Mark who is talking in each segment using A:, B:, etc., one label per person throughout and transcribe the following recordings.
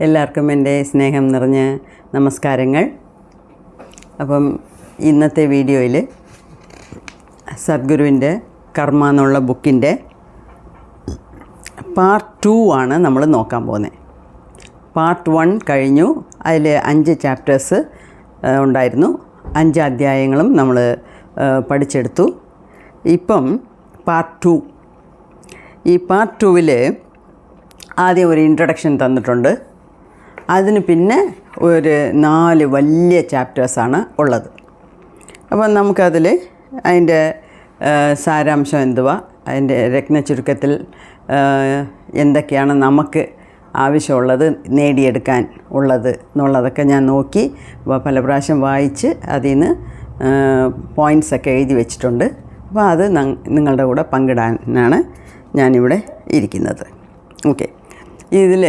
A: എല്ലാവർക്കും എൻ്റെ സ്നേഹം നിറഞ്ഞ നമസ്കാരങ്ങൾ. അപ്പം ഇന്നത്തെ വീഡിയോയിൽ സദ്ഗുരുവിൻ്റെ കർമ്മ എന്നുള്ള ബുക്കിൻ്റെ പാർട്ട് 2 ആണ് നമ്മൾ നോക്കാൻ പോകുന്നത്. പാർട്ട് 1 കഴിഞ്ഞു. അതിൽ 5 ചാപ്റ്റേഴ്സ് ഉണ്ടായിരുന്നു. 5 അധ്യായങ്ങളും നമ്മൾ പഠിച്ചെടുത്തു. ഇപ്പം പാർട്ട് 2. ഈ പാർട്ട് 2-ൽ ആദ്യം ഒരു ഇൻട്രൊഡക്ഷൻ തന്നിട്ടുണ്ട്. അതിന് പിന്നെ ഒരു 4 വലിയ ചാപ്റ്റേഴ്സാണ് ഉള്ളത്. അപ്പം നമുക്കതിൽ അതിൻ്റെ സാരാംശം എന്തുവാ, അതിൻ്റെ രത്നച്ചുരുക്കത്തിൽ എന്തൊക്കെയാണ് നമുക്ക് ആവശ്യമുള്ളത്, നേടിയെടുക്കാൻ ഉള്ളത് എന്നുള്ളതൊക്കെ ഞാൻ നോക്കി പല പ്രാവശ്യം വായിച്ച് അതിൽ നിന്ന് പോയിൻറ്റ്സൊക്കെ എഴുതി വെച്ചിട്ടുണ്ട്. അപ്പോൾ അത് നിങ്ങളുടെ കൂടെ പങ്കിടാനാണ് ഞാനിവിടെ ഇരിക്കുന്നത്. ഓക്കെ, ഇതിൽ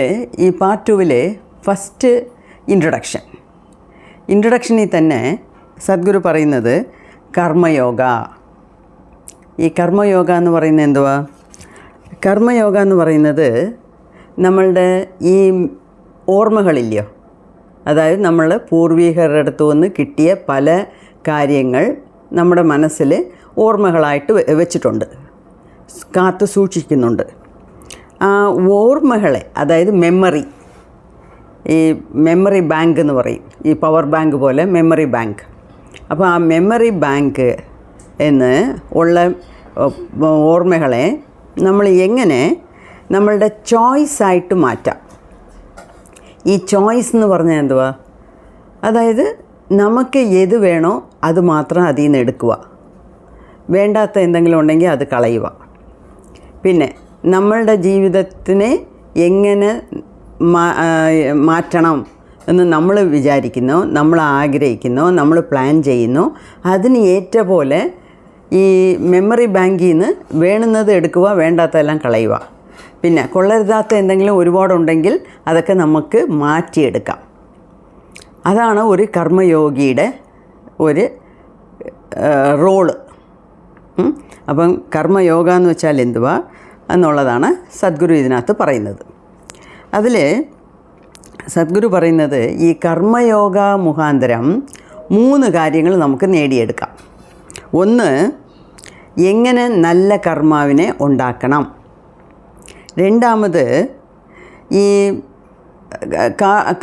A: ഈ പാർട്ട് 2-ൽ ഫസ്റ്റ് ഇൻട്രൊഡക്ഷനിൽ തന്നെ സദ്ഗുരു പറയുന്നത് കർമ്മയോഗ. ഈ കർമ്മയോഗ എന്ന് പറയുന്നത് എന്തുവാ? കർമ്മയോഗ എന്ന് പറയുന്നത് നമ്മളുടെ ഈ ഓർമ്മകളില്ലയോ, അതായത് നമ്മൾ പൂർവികരുടെ അടുത്ത് നിന്ന് കിട്ടിയ പല കാര്യങ്ങൾ നമ്മുടെ മനസ്സിൽ ഓർമ്മകളായിട്ട് വെച്ചിട്ടുണ്ട്, കാത്തു സൂക്ഷിക്കുന്നുണ്ട്. ആ ഓർമ്മകളെ, അതായത് ഈ മെമ്മറി ബാങ്ക് എന്ന് പറയും, ഈ പവർ ബാങ്ക് പോലെ മെമ്മറി ബാങ്ക്. അപ്പോൾ ആ മെമ്മറി ബാങ്ക് എന്ന് ഉള്ള ഓർമ്മകളെ നമ്മൾ എങ്ങനെ നമ്മളുടെ ചോയ്സായിട്ട് മാറ്റാം. ഈ ചോയ്സ് എന്ന് പറഞ്ഞാൽ എന്തുവാ? അതായത് നമുക്ക് ഏത് വേണോ അത് മാത്രം അതിൽ നിന്ന് എടുക്കുക, വേണ്ടാത്ത എന്തെങ്കിലും ഉണ്ടെങ്കിൽ അത് കളയുക. പിന്നെ നമ്മളുടെ ജീവിതത്തിനെ എങ്ങനെ മാറ്റണം എന്ന് നമ്മൾ വിചാരിക്കുന്നോ, നമ്മൾ ആഗ്രഹിക്കുന്നോ, നമ്മൾ പ്ലാൻ ചെയ്യുന്നോ അതിന് ഏറ്റ പോലെ ഈ മെമ്മറി ബാങ്കിൽ നിന്ന് വേണ്ടുന്നത് എടുക്കുക, വേണ്ടാത്തതെല്ലാം കളയുക. പിന്നെ കൊള്ളരുതാത്ത എന്തെങ്കിലും ഒരുപാടുണ്ടെങ്കിൽ അതൊക്കെ നമുക്ക് മാറ്റിയെടുക്കാം. അതാണ് ഒരു കർമ്മയോഗിയുടെ ഒരു റോള്. അപ്പം കർമ്മയോഗ എന്ന് വെച്ചാൽ എന്തുവാ എന്നുള്ളതാണ് സദ്ഗുരു ഇതിനകത്ത് പറയുന്നത്. അതിൽ സദ്ഗുരു പറയുന്നത് ഈ കർമ്മയോഗ മുഖാന്തരം 3 കാര്യങ്ങൾ നമുക്ക് നേടിയെടുക്കാം. ഒന്ന്, എങ്ങനെ നല്ല കർമാവിനെ ഉണ്ടാക്കണം. രണ്ടാമത്, ഈ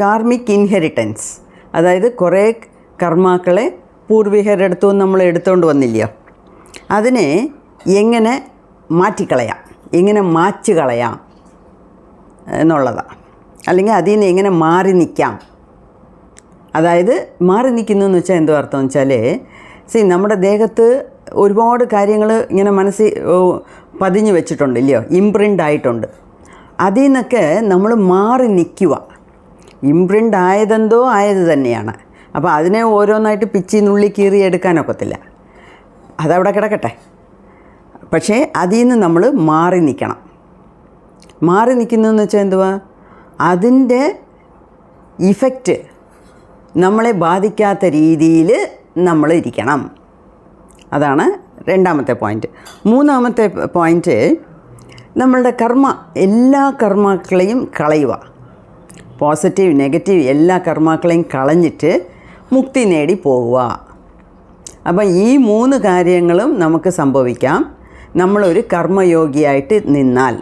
A: കാർമിക് ഇൻഹെറിറ്റൻസ്, അതായത് കുറേ കർമാക്കളെ പൂർവികരുടെ അടുത്തു നിന്ന് നമ്മൾ എടുത്തുകൊണ്ട് വന്നില്ലയോ, അതിനെ എങ്ങനെ മാറ്റിക്കളയാം, എങ്ങനെ മാച്ച് കളയാം എന്നുള്ളതാണ്. അല്ലെങ്കിൽ അതിൽ നിന്ന് എങ്ങനെ മാറി നിൽക്കാം. അതായത് മാറി നിൽക്കുന്നതെന്ന് വെച്ചാൽ എന്തോ അർത്ഥം എന്ന് വെച്ചാൽ, നമ്മുടെ ദേഹത്ത് ഒരുപാട് കാര്യങ്ങൾ ഇങ്ങനെ മനസ്സിൽ പതിഞ്ഞു വെച്ചിട്ടുണ്ട് ഇല്ലയോ, ഇംപ്രിൻ്റ് ആയിട്ടുണ്ട്. അതിൽ നിന്നൊക്കെ നമ്മൾ മാറി നിൽക്കുക. ഇംപ്രിൻ്റ് ആയതെന്തോ ആയത് തന്നെയാണ്. അപ്പോൾ അതിനെ ഓരോന്നായിട്ട് പിച്ചി നുള്ളി കീറി എടുക്കാനൊക്കത്തില്ല, അതവിടെ കിടക്കട്ടെ. പക്ഷേ അതിൽ നിന്ന് നമ്മൾ മാറി നിൽക്കണം. മാറി നിൽക്കുന്നതെന്ന് വെച്ചാൽ എന്തുവാ? അതിൻ്റെ ഇഫക്റ്റ് നമ്മളെ ബാധിക്കാത്ത രീതിയിൽ നമ്മൾ ഇരിക്കണം. അതാണ് രണ്ടാമത്തെ പോയിൻറ്റ്. മൂന്നാമത്തെ പോയിൻറ്റ്, നമ്മളുടെ എല്ലാ കർമാക്കളെയും കളയുക. പോസിറ്റീവ് നെഗറ്റീവ് എല്ലാ കർമാക്കളെയും കളഞ്ഞിട്ട് മുക്തി നേടി പോകുക. അപ്പം ഈ 3 കാര്യങ്ങളും നമുക്ക് സംഭവിക്കാം നമ്മളൊരു കർമ്മയോഗിയായിട്ട് നിന്നാൽ.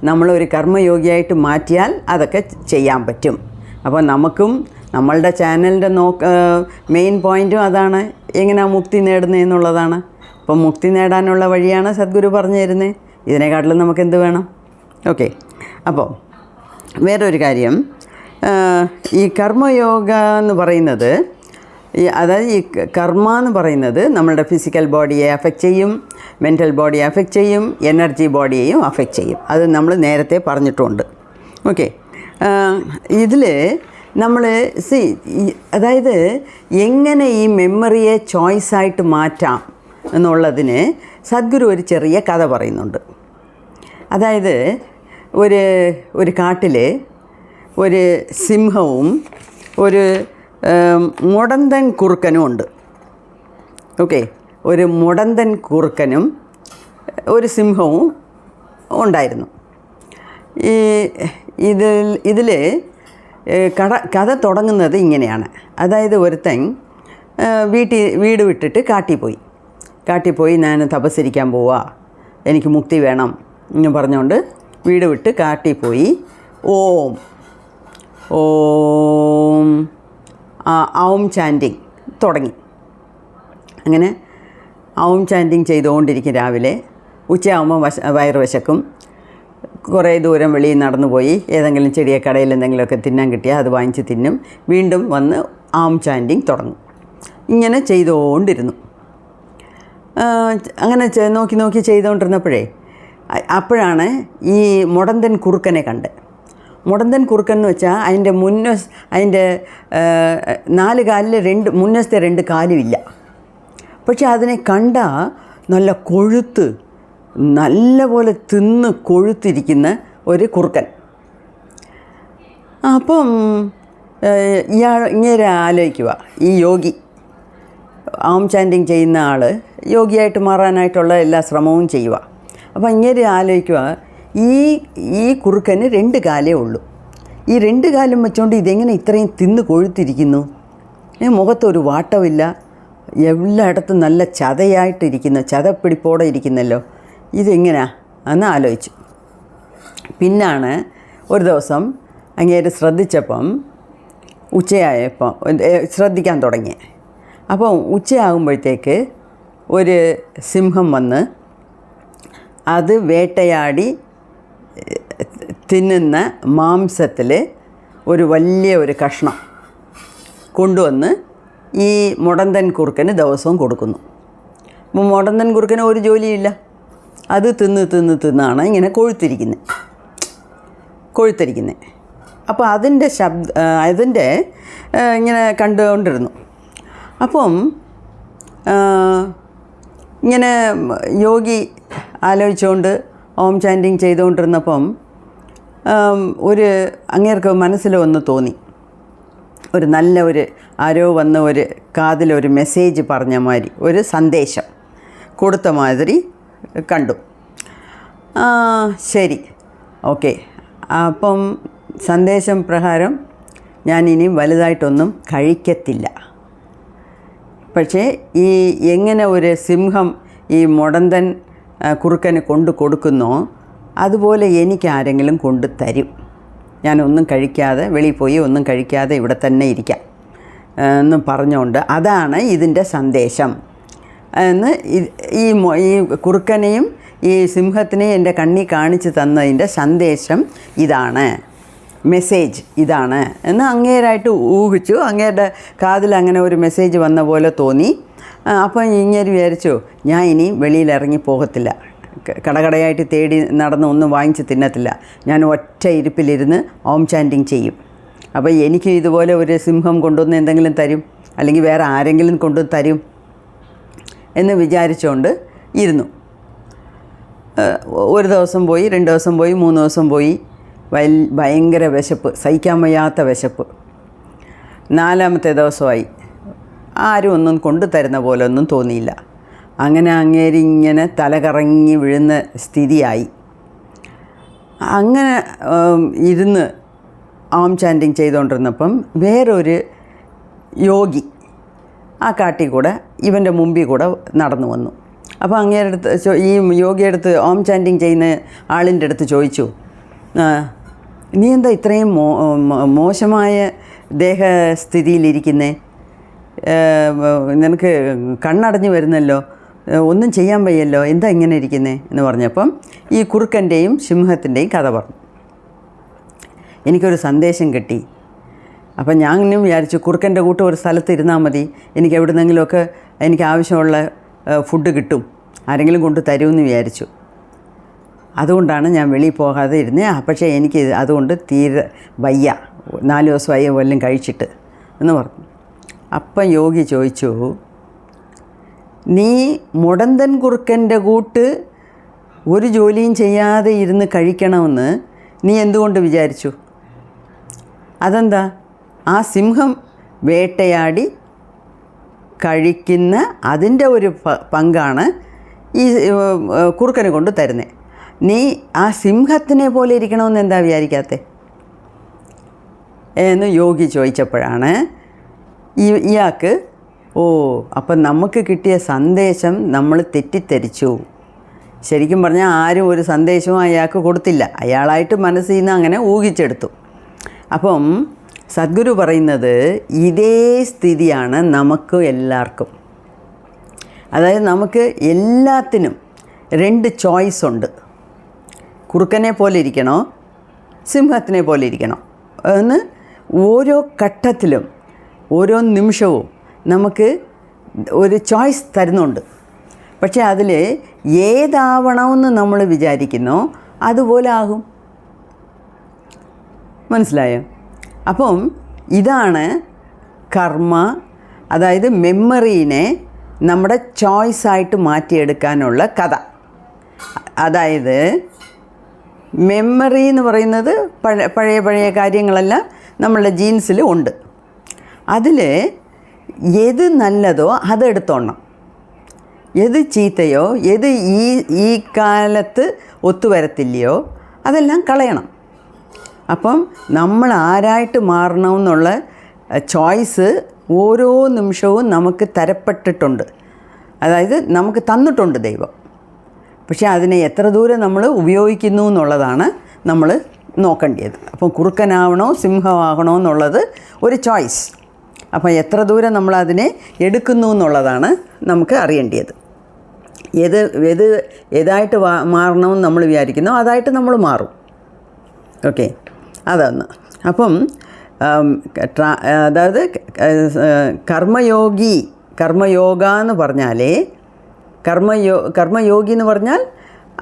A: നമ്മളൊരു കർമ്മയോഗിയായിട്ട് മാറ്റിയാൽ അതൊക്കെ ചെയ്യാൻ പറ്റും. അപ്പോൾ നമുക്കും നമ്മളുടെ ചാനലിൻ്റെ മെയിൻ പോയിൻറ്റും അതാണ്, എങ്ങനെയാണ് മുക്തി നേടുന്നത് എന്നുള്ളതാണ്. അപ്പോൾ മുക്തി നേടാനുള്ള വഴിയാണ് സദ്ഗുരു പറഞ്ഞു തരുന്നത്. ഇതിനെക്കാട്ടിലും നമുക്കെന്ത് വേണം? ഓക്കെ, അപ്പോൾ വേറൊരു കാര്യം, ഈ കർമ്മയോഗ എന്ന് പറയുന്നത്, അതായത് ഈ കർമ്മ എന്ന് പറയുന്നത് നമ്മളുടെ ഫിസിക്കൽ ബോഡിയെ അഫക്റ്റ് ചെയ്യും, മെൻ്റൽ ബോഡിയെ അഫക്റ്റ് ചെയ്യും, എനർജി ബോഡിയെയും അഫക്റ്റ് ചെയ്യും. അത് നമ്മൾ നേരത്തെ പറഞ്ഞിട്ടുണ്ട്. ഓക്കെ, ഇതിൽ നമ്മൾ അതായത് എങ്ങനെ ഈ മെമ്മറിയെ ചോയ്സായിട്ട് മാറ്റാം എന്നുള്ളതിന് സദ്ഗുരു ഒരു ചെറിയ കഥ പറയുന്നുണ്ട്. അതായത് ഒരു കാട്ടിൽ ഒരു സിംഹവും ഒരു മുടന്തൻ കുറുക്കനും ഉണ്ട്. ഓക്കെ, ഒരു മുടന്തൻ കുറുക്കനും ഒരു സിംഹവും ഉണ്ടായിരുന്നു. ഈ ഇതിൽ കഥ തുടങ്ങുന്നത് ഇങ്ങനെയാണ്. അതായത് ഒരുത്തൻ വീട് വിട്ടിട്ട് കാട്ടിൽ പോയി ഞാൻ തപസ്സിരിക്കാൻ പോവാ, എനിക്ക് മുക്തി വേണം എന്ന് പറഞ്ഞുകൊണ്ട് വീട് വിട്ട് കാട്ടിൽ പോയി ഓം ചാൻറ്റിങ് തുടങ്ങി. അങ്ങനെ ഔം ചാൻറ്റിങ് ചെയ്തുകൊണ്ടിരിക്കും. രാവിലെ ഉച്ചയാകുമ്പോൾ വയറ് വിശക്കും. കുറേ ദൂരം വെളിയിൽ നടന്നു പോയി ഏതെങ്കിലും ചെടിയ കടയിൽ എന്തെങ്കിലുമൊക്കെ തിന്നാൻ കിട്ടിയാൽ അത് വാങ്ങിച്ച് തിന്നും. വീണ്ടും വന്ന് ഔം ചാൻറ്റിങ് തുടങ്ങും. ഇങ്ങനെ ചെയ്തുകൊണ്ടിരുന്നു. അങ്ങനെ നോക്കി ചെയ്തുകൊണ്ടിരുന്നപ്പോഴേ അപ്പോഴാണ് ഈ മുടന്തൻ കുറുക്കനെ കണ്ട്. മുടന്തൻ കുറുക്കൻ എന്ന് വെച്ചാൽ അതിൻ്റെ അതിൻ്റെ 4 കാലിൽ മുന്നത്തെ 2 കാലുമില്ല. പക്ഷെ അതിനെ കണ്ടാൽ നല്ല കൊഴുത്ത്, നല്ല പോലെ തിന്ന് കൊഴുത്തിരിക്കുന്ന ഒരു കുറുക്കൻ. അപ്പം ഇങ്ങനെ ആലോചിക്കുക, ഈ യോഗി ഔം ചാൻറ്റിങ് ചെയ്യുന്ന ആൾ യോഗിയായിട്ട് മാറാനായിട്ടുള്ള എല്ലാ ശ്രമവും ചെയ്യുക. അപ്പം ഇങ്ങനെ ആലോചിക്കുക, ഈ കുറുക്കന് 2 കാലേ ഉള്ളൂ. ഈ 2 കാലും വെച്ചുകൊണ്ട് ഇതെങ്ങനെ ഇത്രയും തിന്ന് കൊഴുത്തിരിക്കുന്നു? മുഖത്തൊരു വാട്ടമില്ല, എല്ലായിടത്തും നല്ല ചതയായിട്ടിരിക്കുന്നു, ചതപ്പിടിപ്പോടെ ഇരിക്കുന്നല്ലോ, ഇതെങ്ങനെയാ എന്ന് ആലോചിച്ചു. പിന്നാണ് ഒരു ദിവസം അങ്ങേര് ശ്രദ്ധിച്ചപ്പം ഉച്ചയായപ്പം ശ്രദ്ധിക്കാൻ തുടങ്ങി. അപ്പോൾ ഉച്ചയാകുമ്പോഴത്തേക്ക് ഒരു സിംഹം വന്ന് അത് വേട്ടയാടി തിന്നുന്ന മാംസത്തിൽ വലിയ ഒരു കഷ്ണം കൊണ്ടുവന്ന് ഈ മുടന്തൻ കുറുക്കന് ദിവസവും കൊടുക്കുന്നു. അപ്പോൾ മുടന്തൻ കുറുക്കന് ഒരു ജോലിയില്ല, അത് തിന്നാണ് ഇങ്ങനെ കൊഴുത്തിരിക്കുന്നത്. അപ്പോൾ അതിൻ്റെ ഇങ്ങനെ കണ്ടുകൊണ്ടിരുന്നു. അപ്പം ഇങ്ങനെ യോഗി ആലോചിച്ചുകൊണ്ട് ഓം ചാൻറ്റിങ് ചെയ്തുകൊണ്ടിരുന്നപ്പം അങ്ങേർക്ക് മനസ്സിൽ ഒന്ന് തോന്നി, ആരോ വന്ന് കാതിലൊരു മെസ്സേജ് പറഞ്ഞ മാതിരി, ഒരു സന്ദേശം കൊടുത്ത മാതിരി കണ്ടു. ശരി, ഓക്കെ, അപ്പം സന്ദേശം പ്രകാരം ഞാൻ ഇനി വലുതായിട്ടൊന്നും കഴിക്കത്തില്ല. പക്ഷേ എങ്ങനെ ഒരു സിംഹം ഈ മുടന്തൻ കുറുക്കന് കൊടുക്കുന്നോ അതുപോലെ എനിക്ക് ആരെങ്കിലും കൊണ്ട് തരും. ഞാനൊന്നും കഴിക്കാതെ വെളിയിൽ പോയി ഒന്നും കഴിക്കാതെ ഇവിടെ തന്നെ ഇരിക്കാം എന്നും പറഞ്ഞുകൊണ്ട്, അതാണ് ഇതിൻ്റെ സന്ദേശം എന്ന് ഈ കുറുക്കനെയും ഈ സിംഹത്തിനെയും എൻ്റെ കണ്ണിൽ കാണിച്ച് തന്നതിൻ്റെ സന്ദേശം ഇതാണ്, മെസ്സേജ് ഇതാണ് എന്ന് അങ്ങേരായിട്ട് ഊഹിച്ചു. അങ്ങേരുടെ കാതിൽ അങ്ങനെ ഒരു മെസ്സേജ് വന്ന പോലെ തോന്നി. അപ്പം ഇങ്ങനെ വിചാരിച്ചു, ഞാൻ ഇനി വെളിയിലിറങ്ങി പോകത്തില്ല, കടകടയായിട്ട് തേടി നടന്ന് ഒന്നും വാങ്ങിച്ച് തിന്നത്തില്ല, ഞാൻ ഒറ്റ ഇരിപ്പിലിരുന്ന് ഓം ചാൻറ്റിങ് ചെയ്യും. അപ്പോൾ എനിക്ക് ഇതുപോലെ ഒരു സിംഹം കൊണ്ടുവന്ന് എന്തെങ്കിലും തരും, അല്ലെങ്കിൽ വേറെ ആരെങ്കിലും കൊണ്ടു തരും എന്ന് വിചാരിച്ചുകൊണ്ട് ഇരുന്നു. 1 ദിവസം പോയി, 2 ദിവസം പോയി, 3 ദിവസം പോയി. ഭയങ്കര വിശപ്പ്, സഹിക്കാൻ വയ്യാത്ത വിശപ്പ്. 4-ാമത്തെ ദിവസമായി. ആരും ഒന്നും കൊണ്ടു തരുന്ന പോലെ ഒന്നും തോന്നിയില്ല. അങ്ങനെ അങ്ങേരിങ്ങനെ തലകറങ്ങി വീഴുന്ന സ്ഥിതിയായി. അങ്ങനെ ഇരുന്ന് ഓം ചാൻറ്റിങ് ചെയ്തുകൊണ്ടിരുന്നപ്പം വേറൊരു യോഗി ആ കാട്ടിൽ കൂടെ ഇവൻ്റെ മുമ്പിൽ കൂടെ നടന്നു വന്നു. അപ്പോൾ അങ്ങേരുടെ അടുത്ത് ഈ യോഗിയെടുത്ത് ഓം ചാൻറ്റിങ് ചെയ്യുന്ന ആളിൻ്റെ അടുത്ത് ചോദിച്ചു, നീ എന്താ ഇത്രയും മോശമായ ദേഹസ്ഥിതിയിലിരിക്കുന്നേ? നിനക്ക് കണ്ണടഞ്ഞു വരുന്നല്ലോ, ഒന്നും ചെയ്യാൻ വയ്യല്ലോ, എന്താ ഇങ്ങനെ ഇരിക്കുന്നേ എന്ന് പറഞ്ഞപ്പം ഈ കുറുക്കൻ്റെയും സിംഹത്തിൻ്റെയും കഥ പറഞ്ഞു. എനിക്കൊരു സന്ദേശം കിട്ടി. അപ്പം ഞാനും വിചാരിച്ചു, കുറുക്കൻ്റെ കൂട്ട് ഒരു സ്ഥലത്ത് ഇരുന്നാൽ മതി, എനിക്ക് എവിടുന്നെങ്കിലുമൊക്കെ എനിക്ക് ആവശ്യമുള്ള ഫുഡ് കിട്ടും, ആരെങ്കിലും കൊണ്ട് തരുമെന്ന് വിചാരിച്ചു. അതുകൊണ്ടാണ് ഞാൻ വെളിയിൽ പോകാതെ ഇരുന്നത്. പക്ഷേ എനിക്ക് അതുകൊണ്ട് തീരെ വയ്യ, 4 ദിവസമായി വല്ലതും കഴിച്ചിട്ട് എന്ന് പറഞ്ഞു. അപ്പം യോഗി ചോദിച്ചു, നീ മുടന്തൻ കുറുക്കൻ്റെ കൂട്ട് ഒരു ജോലിയും ചെയ്യാതെ ഇരുന്ന് കഴിക്കണമെന്ന് നീ എന്തുകൊണ്ട് വിചാരിച്ചു? അതെന്താ? ആ സിംഹം വേട്ടയാടി കഴിക്കുന്ന അതിൻ്റെ ഒരു പങ്കാണ് ഈ കുറുക്കന് കൊണ്ട് തരുന്നത്. നീ ആ സിംഹത്തിനെ പോലെ ഇരിക്കണമെന്ന് എന്താ വിചാരിക്കാത്തേ എന്ന് യോഗി ചോദിച്ചപ്പോഴാണ് ഇയാൾക്ക് അപ്പം നമുക്ക് കിട്ടിയ സന്ദേശം നമ്മൾ തെറ്റിദ്ധരിച്ചു. ശരിക്കും പറഞ്ഞാൽ ആരും ഒരു സന്ദേശവും അയാൾക്ക് കൊടുത്തില്ല, അയാളായിട്ട് മനസ്സിൽ നിന്ന് അങ്ങനെ ഊഹിച്ചെടുത്തു. അപ്പം സദ്ഗുരു പറയുന്നത് ഇതേ സ്ഥിതിയാണ് നമുക്ക് എല്ലാവർക്കും. അതായത് നമുക്ക് എല്ലാത്തിനും 2 ചോയ്സ് ഉണ്ട്. കുറുക്കനെ പോലെ ഇരിക്കണോ സിംഹത്തിനെ പോലെ ഇരിക്കണോ എന്ന് ഓരോ ഘട്ടത്തിലും ഓരോ നിമിഷവും നമുക്ക് ഒരു ചോയ്സ് തരുന്നുണ്ട്. പക്ഷേ അതിൽ ഏതാവണമെന്ന് നമ്മൾ വിചാരിക്കുന്നോ അതുപോലെ ആകും. മനസ്സിലായോ? അപ്പം ഇതാണ് കർമ്മ, അതായത് മെമ്മറീനെ നമ്മുടെ ചോയ്സായിട്ട് മാറ്റിയെടുക്കാനുള്ള കഥ. അതായത് മെമ്മറി എന്ന് പറയുന്നത് പഴയ കാര്യങ്ങളെല്ലാം നമ്മളുടെ ജീൻസിൽ ഉണ്ട്. അതിൽ ഏത് നല്ലതോ അതെടുത്തോണം, ഏത് ചീത്തയോ ഏത് ഈ കാലത്ത് ഒത്തുവരത്തില്ലയോ അതെല്ലാം കളയണം. അപ്പം നമ്മൾ ആരായിട്ട് മാറണമെന്നുള്ള ചോയ്സ് ഓരോ നിമിഷവും നമുക്ക് തരപ്പെട്ടിട്ടുണ്ട്, അതായത് നമുക്ക് തന്നിട്ടുണ്ട് ദൈവം. പക്ഷേ അതിനെ എത്ര ദൂരം നമ്മൾ ഉപയോഗിക്കുന്നു എന്നുള്ളതാണ് നമ്മൾ നോക്കേണ്ടത്. അപ്പം കുറുക്കനാവണോ സിംഹമാകണോ എന്നുള്ളത് ഒരു ചോയ്സ്. അപ്പം എത്ര ദൂരം നമ്മളതിനെ എടുക്കുന്നു എന്നുള്ളതാണ് നമുക്ക് അറിയേണ്ടത്. ഏതായിട്ട് മാറണമെന്ന് നമ്മൾ വിചാരിക്കുന്നോ അതായിട്ട് നമ്മൾ മാറും. ഓക്കെ, അതൊന്ന്. അപ്പം അതായത് കർമ്മയോഗ എന്ന് പറഞ്ഞാൽ കർമ്മയോഗി എന്ന് പറഞ്ഞാൽ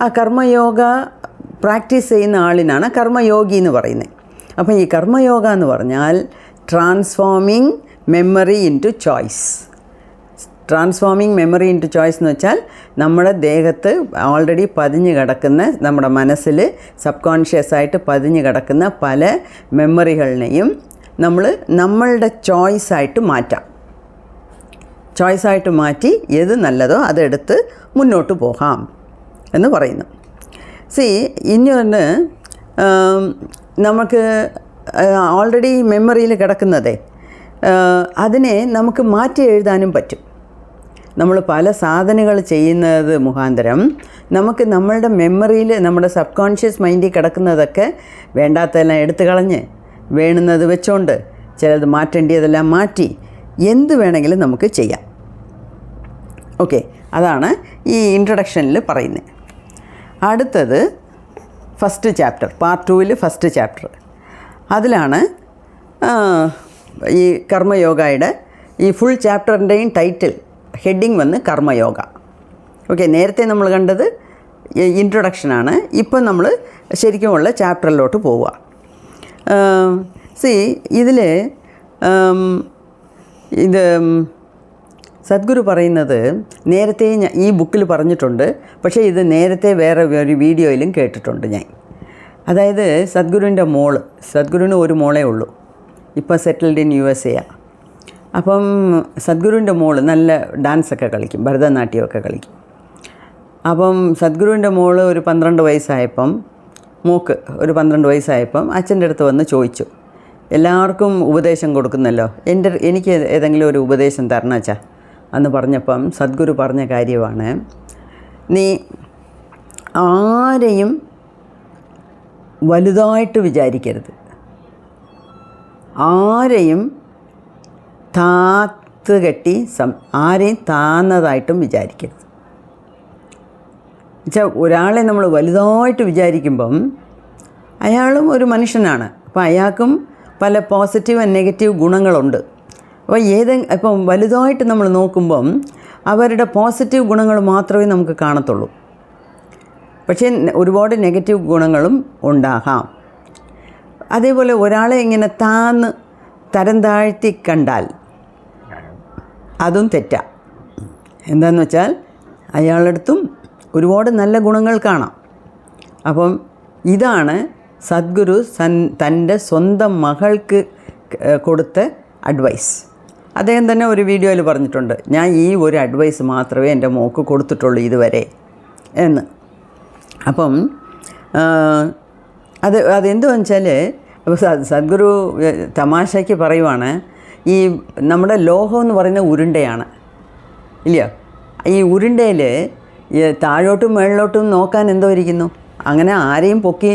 A: ആ കർമ്മയോഗ പ്രാക്ടീസ് ചെയ്യുന്ന ആളിനാണ് കർമ്മയോഗി എന്ന് പറയുന്നത്. അപ്പം ഈ കർമ്മയോഗ എന്ന് പറഞ്ഞാൽ transforming memory into choice. Transforming memory into choice എന്ന് വെച്ചാൽ നമ്മുടെ ദേഹത്ത് ഓൾറെഡി പതിഞ്ഞ് കിടക്കുന്ന, നമ്മുടെ മനസ്സിൽ സബ് കോൺഷ്യസ് ആയിട്ട് പതിഞ്ഞ് കിടക്കുന്ന പല മെമ്മറികളിനെയും നമ്മളുടെ ചോയ്സായിട്ട് മാറ്റാം. ചോയ്സായിട്ട് മാറ്റി ഏത് നല്ലതോ അതെടുത്ത് മുന്നോട്ട് പോകാം എന്ന് പറയുന്നു. ഇനി ഒന്ന് നമുക്ക് ഓൾറെഡി മെമ്മറിയിൽ കിടക്കുന്നതേ അതിനെ നമുക്ക് മാറ്റി എഴുതാനും പറ്റും. നമ്മൾ പല സാധനങ്ങൾ ചെയ്യുന്നത് മുഖാന്തരം നമുക്ക് നമ്മളുടെ മെമ്മറിയിൽ നമ്മുടെ സബ് കോൺഷ്യസ് മൈൻഡിൽ കിടക്കുന്നതൊക്കെ വേണ്ടാത്തതെല്ലാം എടുത്തു കളഞ്ഞ് വേണ്ടുന്നത് വെച്ചുകൊണ്ട് ചിലത് മാറ്റേണ്ടിയതെല്ലാം മാറ്റി എന്ത് വേണമെങ്കിലും നമുക്ക് ചെയ്യാം. ഓക്കെ, അതാണ് ഈ ഇൻട്രൊഡക്ഷനിൽ പറയുന്നത്. അടുത്തത് ഫസ്റ്റ് ചാപ്റ്റർ, പാർട്ട് 2-ൽ ഫസ്റ്റ് ചാപ്റ്റർ. അതിലാണ് ഈ കർമ്മയോഗയുടെ ഈ ഫുൾ ചാപ്റ്ററിൻ്റെയും ടൈറ്റിൽ ഹെഡിങ് വന്ന് കർമ്മയോഗ. ഓക്കെ, നേരത്തെ നമ്മൾ കണ്ടത് ഇൻട്രൊഡക്ഷനാണ്. ഇപ്പം നമ്മൾ ശരിക്കുമുള്ള ചാപ്റ്ററിലോട്ട് പോവുക. ഇത് സദ്ഗുരു പറയുന്നത് നേരത്തെ ഈ ബുക്കിൽ പറഞ്ഞിട്ടുണ്ട്, പക്ഷേ ഇത് നേരത്തെ വേറെ ഒരു വീഡിയോയിലും കേട്ടിട്ടുണ്ട് ഞാൻ. അതായത് സദ്ഗുരുവിൻ്റെ ഒരു മോളേ ഉള്ളൂ, ഇപ്പോൾ സെറ്റിൽഡ് ഇൻ USA. അപ്പം സദ്ഗുരുവിൻ്റെ മോള് നല്ല ഡാൻസൊക്കെ കളിക്കും, ഭരതനാട്യമൊക്കെ കളിക്കും. അപ്പം സദ്ഗുരുവിൻ്റെ മോള് ഒരു 12 വയസ്സായപ്പം, മോക്ക് ഒരു 12 വയസ്സായപ്പം അച്ഛൻ്റെ അടുത്ത് വന്ന് ചോദിച്ചു, എല്ലാവർക്കും ഉപദേശം കൊടുക്കുന്നല്ലോ, എനിക്ക് ഏതെങ്കിലും ഒരു ഉപദേശം തരണം അച്ഛാ എന്ന് പറഞ്ഞപ്പം സദ്ഗുരു പറഞ്ഞ കാര്യമാണ്, നീ ആരെയും വലുതായിട്ട് വിചാരിക്കരുത്, ആരെയും താത്തുകെട്ടി ആരെയും താന്നതായിട്ടും വിചാരിക്കരുത്. എന്നുവെച്ചാൽ ഒരാളെ നമ്മൾ വലുതായിട്ട് വിചാരിക്കുമ്പം അയാളും ഒരു മനുഷ്യനാണ്. അപ്പോൾ അയാൾക്കും പല പോസിറ്റീവ് ആൻഡ് നെഗറ്റീവ് ഗുണങ്ങളുണ്ട്. അപ്പോൾ ഇപ്പം വലുതായിട്ട് നമ്മൾ നോക്കുമ്പം അവരുടെ പോസിറ്റീവ് ഗുണങ്ങൾ മാത്രമേ നമുക്ക് കാണത്തുള്ളൂ, പക്ഷേ ഒരുപാട് നെഗറ്റീവ് ഗുണങ്ങളും ഉണ്ടാകാം. അതേപോലെ ഒരാളെ ഇങ്ങനെ തരം താഴ്ത്തി കണ്ടാൽ അതും തെറ്റാം. എന്താണെന്ന് വെച്ചാൽ അയാളുടെ അടുത്തും ഒരുപാട് നല്ല ഗുണങ്ങൾ കാണാം. അപ്പം ഇതാണ് സദ്ഗുരു തൻ്റെ സ്വന്തം മകൾക്ക് കൊടുത്ത അഡ്വൈസ്. അദ്ദേഹം തന്നെ ഒരു വീഡിയോയിൽ പറഞ്ഞിട്ടുണ്ട്, ഞാൻ ഈ ഒരു അഡ്വൈസ് മാത്രമേ എൻ്റെ മോൾക്ക് കൊടുത്തിട്ടുള്ളൂ ഇതുവരെ എന്ന്. അപ്പം അതെന്തുവെന്ന് വെച്ചാൽ അപ്പോൾ സദ്ഗുരു തമാശയ്ക്ക് പറയുവാണ്, ഈ നമ്മുടെ ലോഹം എന്ന് പറയുന്ന ഉരുണ്ടയാണ് ഇല്ലയോ. ഈ ഉരുണ്ടയിൽ താഴോട്ടും മേളിലോട്ടും നോക്കാൻ എന്തോ ഇരിക്കുന്നു. അങ്ങനെ ആരെയും പൊക്കി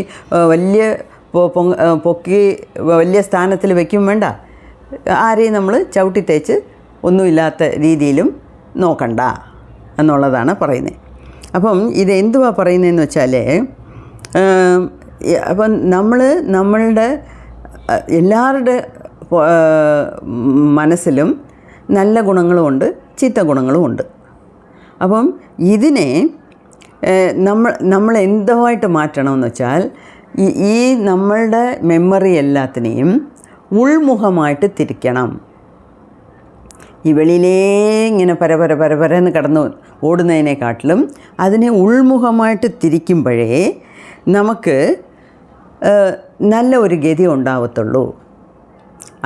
A: വലിയ സ്ഥാനത്തിൽ വയ്ക്കും വേണ്ട, ആരെയും നമ്മൾ ചവിട്ടി തേച്ച് ഒന്നുമില്ലാത്ത രീതിയിലും നോക്കണ്ട എന്നുള്ളതാണ് പറയുന്നത്. അപ്പം ഇതെന്തുവാ പറയുന്നതെന്ന് വെച്ചാൽ, അപ്പം നമ്മളുടെ എല്ലാവരുടെ മനസ്സിലും നല്ല ഗുണങ്ങളുമുണ്ട്, ചീത്ത ഗുണങ്ങളുമുണ്ട്. അപ്പം ഇതിനെ നമ്മൾ എന്തുമായിട്ട് മാറ്റണമെന്ന് വെച്ചാൽ, ഈ നമ്മളുടെ മെമ്മറി എല്ലാത്തിനെയും ഉൾമുഖമായിട്ട് തിരിക്കണം. ഈ വെളിയിലേ ഇങ്ങനെ പരന്ന് കടന്ന് ഓടുന്നതിനെക്കാട്ടിലും അതിനെ ഉൾമുഖമായിട്ട് തിരിക്കുമ്പോഴേ നമുക്ക് നല്ല ഒരു ഗതി ഉണ്ടാവത്തുള്ളൂ.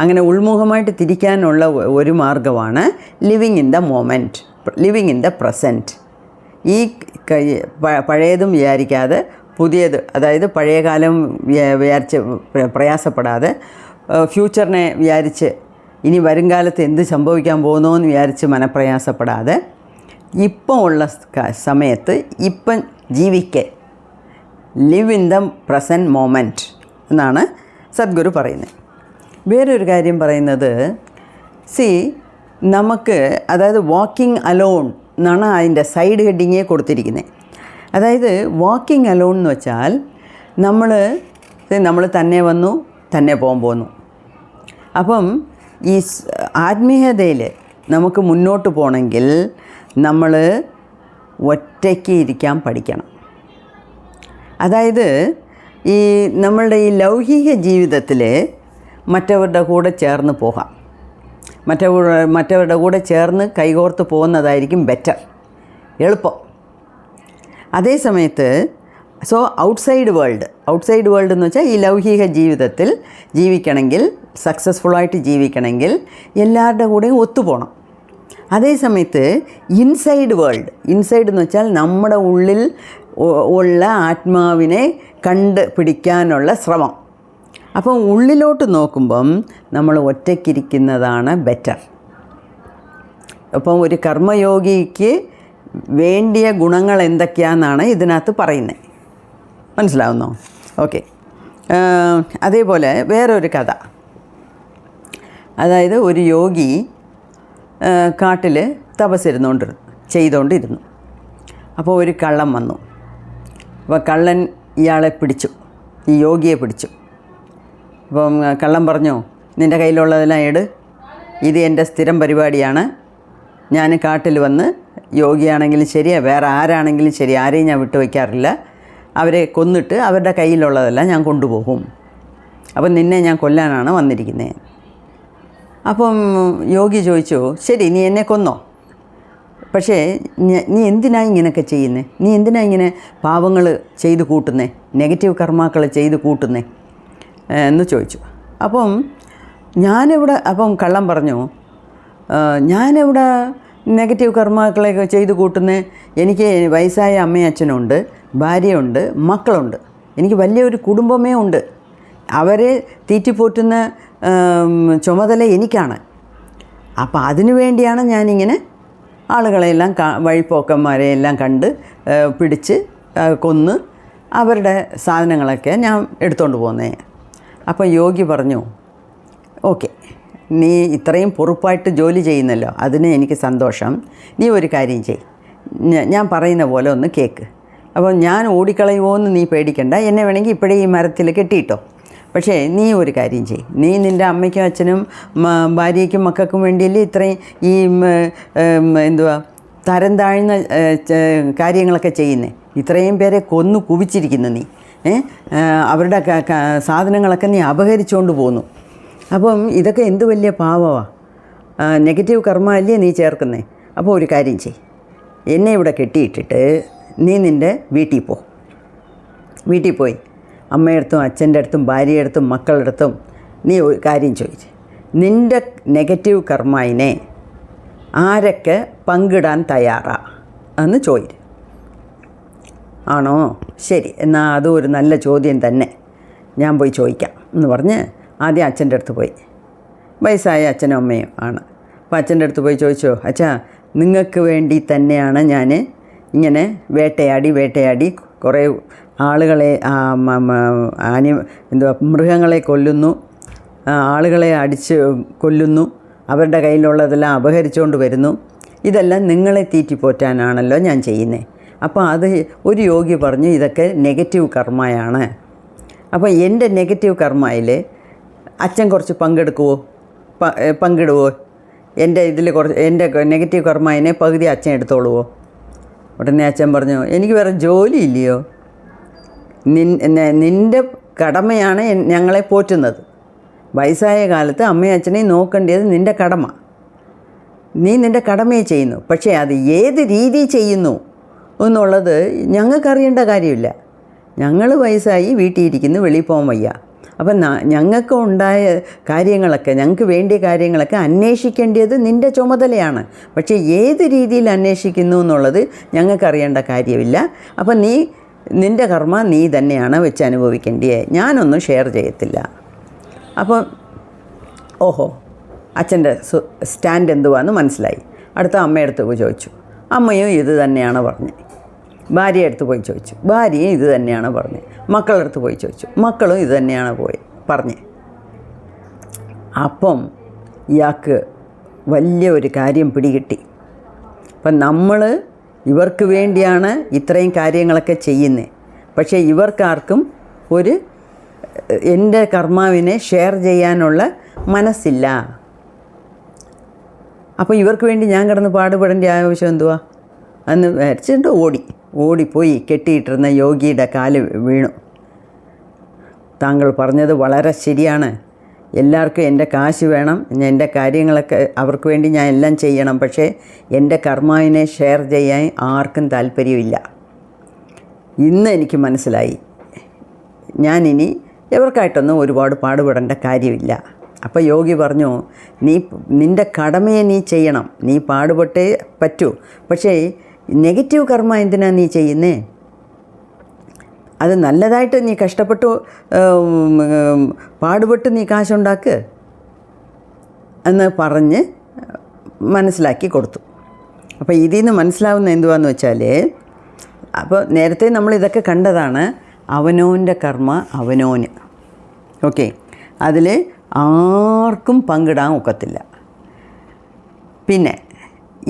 A: അങ്ങനെ ഉൾമുഖമായിട്ട് തിരിക്കാനുള്ള ഒരു മാർഗ്ഗമാണ് living in the moment, living in the present. ഈ പഴയതും വിചാരിക്കാതെ പുതിയത്, അതായത് പഴയ കാലം വിചാരിച്ച് പ്രയാസപ്പെടാതെ, ഫ്യൂച്ചറിനെ വിചാരിച്ച് ഇനി വരുംകാലത്ത് എന്ത് സംഭവിക്കാൻ പോകുന്നോ എന്ന് വിചാരിച്ച് മനപ്രയാസപ്പെടാതെ ഇപ്പം ഉള്ള സമയത്ത് ഇപ്പം ജീവിക്കേ, live in the present moment എന്നാണ് സദ്ഗുരു പറയുന്നത്. വേറൊരു കാര്യം പറയുന്നത്, നമുക്ക് അതായത് വാക്കിംഗ് അലോൺ എന്നാണ് അതിൻ്റെ സൈഡ് ഹെഡിങ്ങേ കൊടുത്തിരിക്കുന്നത്. അതായത് വാക്കിംഗ് അലോൺ എന്ന് വെച്ചാൽ നമ്മൾ തന്നെ വന്നു തന്നെ പോന്നു. അപ്പം ഈ ആത്മീയതയിൽ നമുക്ക് മുന്നോട്ട് പോകണമെങ്കിൽ നമ്മൾ ഒറ്റയ്ക്ക് ഇരിക്കാൻ പഠിക്കണം. അതായത് ഈ നമ്മളുടെ ഈ ലൗകിക ജീവിതത്തിൽ മറ്റവരുടെ കൂടെ ചേർന്ന് പോകാം, മറ്റവരുടെ കൂടെ ചേർന്ന് കൈകോർത്ത് പോകുന്നതായിരിക്കും ബെറ്റർ, എളുപ്പം. അതേ സമയത്ത് ഔട്ട്സൈഡ് വേൾഡ് എന്ന് വെച്ചാൽ ഈ ലൗകിക ജീവിതത്തിൽ ജീവിക്കണമെങ്കിൽ, സക്സസ്ഫുള്ളായിട്ട് ജീവിക്കണമെങ്കിൽ എല്ലാവരുടെ കൂടെയും ഒത്തുപോകണം. അതേ സമയത്ത് ഇൻസൈഡ് എന്ന് വെച്ചാൽ നമ്മുടെ ഉള്ളിൽ ഉള്ള ആത്മാവിനെ കണ്ടുപിടിക്കാനുള്ള ശ്രമം. അപ്പം ഉള്ളിലോട്ട് നോക്കുമ്പം നമ്മൾ ഒറ്റയ്ക്കിരിക്കുന്നതാണ് ബെറ്റർ. അപ്പം ഒരു കർമ്മയോഗിക്ക് വേണ്ടിയ ഗുണങ്ങൾ എന്തൊക്കെയാണെന്നാണ് ഇതിനകത്ത് പറയുന്നത്. മനസ്സിലാവുന്നോ? ഓക്കെ. അതേപോലെ വേറൊരു കഥ. അതായത് ഒരു യോഗി കാട്ടിൽ ചെയ്തുകൊണ്ടിരുന്നു. അപ്പോൾ ഒരു കള്ളൻ വന്നു. അപ്പോൾ കള്ളൻ ഇയാളെ പിടിച്ചു, ഈ യോഗിയെ പിടിച്ചു. അപ്പം കള്ളൻ പറഞ്ഞു, നിൻ്റെ കയ്യിലുള്ളതെല്ലാം ഇത് എൻ്റെ സ്ഥിരം പരിപാടിയാണ്. ഞാൻ കാട്ടിൽ വന്ന് യോഗിയാണെങ്കിലും ശരി, വേറെ ആരാണെങ്കിലും ശരി, ആരെയും ഞാൻ വിട്ടുവയ്ക്കാറില്ല. അവരെ കൊന്നിട്ട് അവരുടെ കയ്യിലുള്ളതെല്ലാം ഞാൻ കൊണ്ടുപോകും. അപ്പം നിന്നെ ഞാൻ കൊല്ലാനാണ് വന്നിരിക്കുന്നത്. അപ്പം യോഗി ചോദിച്ചു, ശരി, നീ എന്നെ കൊന്നോ, പക്ഷേ നീ എന്തിനാണ് ഇങ്ങനെയൊക്കെ ചെയ്യുന്നത്? നീ എന്തിനാണ് ഇങ്ങനെ പാവങ്ങൾ ചെയ്ത് കൂട്ടുന്നത്, നെഗറ്റീവ് കർമാക്കൾ ചെയ്ത് കൂട്ടുന്നത് എന്ന് ചോദിച്ചു. അപ്പം കള്ളൻ പറഞ്ഞു, ഞാനിവിടെ നെഗറ്റീവ് കർമാക്കളെയൊക്കെ ചെയ്ത് കൂട്ടുന്നത്, എനിക്ക് വയസ്സായ അമ്മയും അച്ഛനുണ്ട്, ഭാര്യയുണ്ട്, മക്കളുണ്ട്, എനിക്ക് വലിയൊരു കുടുംബമേ ഉണ്ട്. അവരെ തീറ്റിപ്പോറ്റുന്ന ചുമതല എനിക്കാണ്. അപ്പോൾ അതിനു വേണ്ടിയാണ് ഞാനിങ്ങനെ ആളുകളെല്ലാം വഴിപ്പോക്കന്മാരെയെല്ലാം കണ്ട് പിടിച്ച് കൊന്ന് അവരുടെ സാധനങ്ങളൊക്കെ ഞാൻ എടുത്തുകൊണ്ട് പോകുന്നത്. അപ്പോൾ യോഗി പറഞ്ഞു, ഓക്കെ, നീ ഇത്രയും പൊറുപ്പായിട്ട് ജോലി ചെയ്യുന്നല്ലോ, അതിന് എനിക്ക് സന്തോഷം. നീ ഒരു കാര്യം ചെയ്യ്, ഞാൻ പറയുന്ന പോലെ ഒന്ന് കേൾക്ക്. അപ്പോൾ ഞാൻ ഓടിക്കളയുമോ എന്ന് നീ പേടിക്കണ്ട, എന്നെ വേണമെങ്കിൽ ഇപ്പോഴേ ഈ മരത്തിൽ കെട്ടിയിട്ടോ. പക്ഷേ നീ ഒരു കാര്യം ചെയ്യ്, നീ നിൻ്റെ അമ്മയ്ക്കും അച്ഛനും ഭാര്യയ്ക്കും മക്കൾക്കും വേണ്ടിയല്ലേ ഇത്രയും ഈ തരം താഴ്ന്ന കാര്യങ്ങളൊക്കെ ചെയ്യുന്നത്. ഇത്രയും പേരെ കൊന്നു കുവിച്ചിരിക്കുന്നു നീ, അവരുടെ സാധനങ്ങളൊക്കെ നീ അപഹരിച്ചുകൊണ്ട് പോന്നു. അപ്പം ഇതൊക്കെ എന്ത് വലിയ പാവമാണ്, നെഗറ്റീവ് കർമ്മ അല്ലേ നീ ചേർക്കുന്നേ. അപ്പോൾ ഒരു കാര്യം ചെയ്യ്, എന്നെ ഇവിടെ കെട്ടിയിട്ടിട്ട് നീ നിൻ്റെ വീട്ടിൽ പോയി അമ്മയുടെ അടുത്തും അച്ഛൻ്റെ അടുത്തും ഭാര്യയുടെ അടുത്തും മക്കളുടെ അടുത്തും നീ ഒരു കാര്യം ചോദിച്ചു, നിൻ്റെ നെഗറ്റീവ് കർമ്മയിനെ ആരൊക്കെ പങ്കിടാൻ തയ്യാറാ എന്ന് ചോദിച്ചു. ആണോ, ശരി, എന്നാൽ അതും ഒരു നല്ല ചോദ്യം തന്നെ, ഞാൻ പോയി ചോദിക്കാം എന്ന് പറഞ്ഞ് ആദ്യം അച്ഛൻ്റെ അടുത്ത് പോയി. വയസ്സായ അച്ഛനും അമ്മയും ആണ്. അപ്പോൾ അച്ഛൻ്റെ അടുത്ത് പോയി ചോദിച്ചോ, അച്ഛാ നിങ്ങൾക്ക് വേണ്ടി തന്നെയാണ് ഞാൻ ഇങ്ങനെ വേട്ടയാടി കുറേ ആളുകളെ മൃഗങ്ങളെ കൊല്ലുന്നു, ആളുകളെ അടിച്ച് കൊല്ലുന്നു, അവരുടെ കയ്യിലുള്ളതെല്ലാം അപഹരിച്ചുകൊണ്ട് വരുന്നു, ഇതെല്ലാം നിങ്ങളെ തീറ്റിപ്പോറ്റാനാണല്ലോ ഞാൻ ചെയ്യുന്നത്. അപ്പോൾ അത് ഒരു യോഗി പറഞ്ഞു ഇതൊക്കെ നെഗറ്റീവ് കർമ്മയാണ്. അപ്പോൾ എൻ്റെ നെഗറ്റീവ് കർമ്മയിൽ അച്ഛൻ കുറച്ച് പങ്കിടുവോ? എൻ്റെ ഇതിൽ എൻ്റെ നെഗറ്റീവ് കർമ്മയിനെ പകുതി അച്ഛൻ എടുത്തോളുവോ? ഉടനെ അച്ഛൻ പറഞ്ഞു, എനിക്ക് വേറെ ജോലിയില്ലയോ, നിൻ്റെ കടമയാണ് ഞങ്ങളെ പോറ്റുന്നത്. വയസ്സായ കാലത്ത് അമ്മയും അച്ഛനെയും നോക്കേണ്ടത് നിൻ്റെ കടമ. നീ നിൻ്റെ കടമയെ ചെയ്യുന്നു. പക്ഷേ അത് ഏത് രീതി ചെയ്യുന്നു എന്നുള്ളത് ഞങ്ങൾക്കറിയേണ്ട കാര്യമില്ല. ഞങ്ങൾ വയസ്സായി വീട്ടിൽ ഇരിക്കുന്നു, വെളിയിൽ പോകാൻ വയ്യ. അപ്പം ഞങ്ങൾക്ക് ഉണ്ടായ കാര്യങ്ങളൊക്കെ, ഞങ്ങൾക്ക് വേണ്ടിയ കാര്യങ്ങളൊക്കെ അന്വേഷിക്കേണ്ടത് നിൻ്റെ ചുമതലയാണ്. പക്ഷേ ഏത് രീതിയിൽ അന്വേഷിക്കുന്നു എന്നുള്ളത് ഞങ്ങൾക്കറിയേണ്ട കാര്യമില്ല. അപ്പം നിൻ്റെ കർമ്മ നീ തന്നെയാണ് വെച്ച് അനുഭവിക്കേണ്ടത്, ഞാനൊന്നും ഷെയർ ചെയ്യത്തില്ല. അപ്പോൾ ഓഹോ, അച്ഛൻ്റെ സ്റ്റാൻഡ് എന്തുവാന്ന് മനസ്സിലായി. അടുത്ത അമ്മയടുത്ത് പോയി ചോദിച്ചു. അമ്മയും ഇത് തന്നെയാണ് പറഞ്ഞത്. ഭാര്യയുടെ അടുത്ത് പോയി ചോദിച്ചു. ഭാര്യയും ഇത് തന്നെയാണ് പറഞ്ഞത്. മക്കളുടെ അടുത്ത് പോയി ചോദിച്ചു. മക്കളും ഇത് തന്നെയാണ് പറഞ്ഞത്. അപ്പം ഇയാൾക്ക് വലിയ ഒരു കാര്യം പിടികിട്ടി. അപ്പം നമ്മൾ ഇവർക്ക് വേണ്ടിയാണ് ഇത്രയും കാര്യങ്ങളൊക്കെ ചെയ്യുന്നത്. പക്ഷേ ഇവർക്കാർക്കും എൻ്റെ കർമാവിനെ ഷെയർ ചെയ്യാനുള്ള മനസ്സില്ല. അപ്പോൾ ഇവർക്ക് വേണ്ടി ഞാൻ കിടന്ന് പാടുപെടേണ്ട ആവശ്യം എന്തുവാ? അന്ന് വരച്ചിട്ട് ഓടിപ്പോയി കെട്ടിയിട്ടിരുന്ന യോഗിയുടെ കാല് വീണു. താങ്കൾ പറഞ്ഞത് വളരെ ശരിയാണ്. എല്ലാവർക്കും എൻ്റെ കാശ് വേണം, എൻ്റെ കാര്യങ്ങളൊക്കെ അവർക്ക് വേണ്ടി ഞാൻ എല്ലാം ചെയ്യണം. പക്ഷേ എൻ്റെ കർമാവിനെ ഷെയർ ചെയ്യാൻ ആർക്കും താല്പര്യമില്ല. ഇന്ന് എനിക്ക് മനസ്സിലായി, ഞാനിനി ഇവർക്കായിട്ടൊന്നും ഒരുപാട് പാടുപെടേണ്ട കാര്യമില്ല. അപ്പോൾ യോഗി പറഞ്ഞു, നിൻ്റെ കടമയെ നീ ചെയ്യണം, നീ പാടുപെട്ടേ പറ്റൂ. പക്ഷേ നെഗറ്റീവ് കർമ്മ എന്തിനാണ് നീ ചെയ്യുന്നേ? അത് നല്ലതായിട്ട് നീ കഷ്ടപ്പെട്ടു പാടുപെട്ട് നീ കാശുണ്ടാക്ക് എന്ന് പറഞ്ഞ് മനസ്സിലാക്കി കൊടുത്തു. അപ്പോൾ ഇതിൽ നിന്ന് മനസ്സിലാവുന്ന എന്തുവാന്ന് വെച്ചാൽ, അപ്പോൾ നേരത്തെ നമ്മളിതൊക്കെ കണ്ടതാണ്, അവനോൻ്റെ കർമ്മ അവനോന്. ഓക്കെ, അതിൽ ആർക്കും പങ്കിടാൻ ഒക്കത്തില്ല. പിന്നെ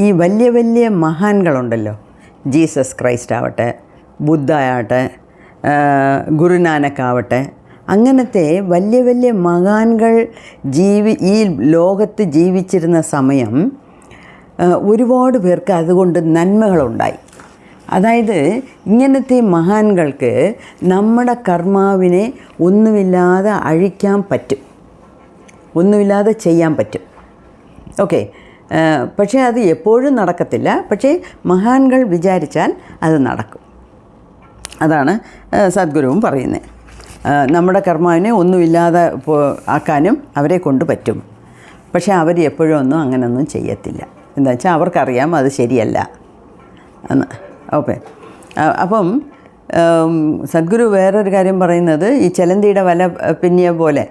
A: ഈ വലിയ വലിയ മഹാന്കളുണ്ടല്ലോ, ജീസസ് ക്രൈസ്റ്റ് ആവട്ടെ, ബുദ്ധ ആവട്ടെ, ഗുരുനാനക്കാവട്ടെ, അങ്ങനത്തെ വലിയ വലിയ മഹാന്കൾ ഈ ലോകത്ത് ജീവിച്ചിരുന്ന സമയം ഒരുപാട് പേർക്ക് അതുകൊണ്ട് നന്മകളുണ്ടായി. അതായത് ഇങ്ങനത്തെ മഹാന്കൾക്ക് നമ്മുടെ കർമാവിനെ ഒന്നുമില്ലാതെ അഴിക്കാൻ പറ്റും, ഒന്നുമില്ലാതെ ചെയ്യാൻ പറ്റും. ഓക്കെ, പക്ഷേ അത് എപ്പോഴും നടക്കത്തില്ല. പക്ഷേ മഹാന്കൾ വിചാരിച്ചാൽ അത് നടക്കും. അതാണ് സദ്ഗുരുവും പറയുന്നത്. നമ്മുടെ കർമാവിനെ ഒന്നുമില്ലാതെ ആക്കാനും അവരെ കൊണ്ട് പറ്റും. പക്ഷേ അവർ എപ്പോഴും അങ്ങനെയൊന്നും ചെയ്യത്തില്ല. എന്താ വെച്ചാൽ അവർക്കറിയാം അത് ശരിയല്ല എന്ന്. ഓക്കെ, അപ്പം സദ്ഗുരു വേറൊരു കാര്യം പറയുന്നത്, ഈ ചെലന്തിയുടെ വല പിന്നിയ പോലെ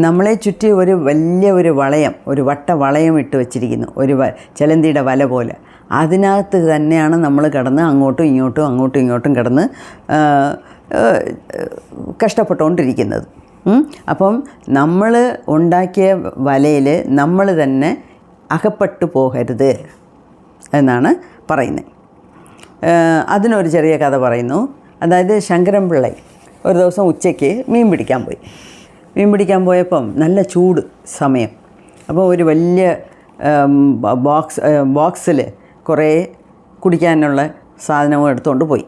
A: നമ്മളെ ചുറ്റി ഒരു വലിയ വളയം, ഒരു വട്ട വളയം ഇട്ട് വെച്ചിരിക്കുന്നു, ചെലന്തിയുടെ വല പോലെ. അതിനകത്ത് തന്നെയാണ് നമ്മൾ കിടന്ന് അങ്ങോട്ടും ഇങ്ങോട്ടും കിടന്ന് കഷ്ടപ്പെട്ടുകൊണ്ടിരിക്കുന്നത്. അപ്പം നമ്മൾ ഉണ്ടാക്കിയ വലയിൽ നമ്മൾ തന്നെ അകപ്പെട്ടു പോകരുത് എന്നാണ് പറയുന്നത്. അതിനൊരു ചെറിയ കഥ പറയുന്നു. അതായത് ശങ്കരൻ പിള്ളൈ ഒരു ദിവസം ഉച്ചയ്ക്ക് മീൻ പിടിക്കാൻ പോയപ്പം നല്ല ചൂട് സമയം. അപ്പോൾ ഒരു വലിയ ബോക്സിൽ കുറേ കുടിക്കാനുള്ള സാധനവും എടുത്തുകൊണ്ട് പോയി.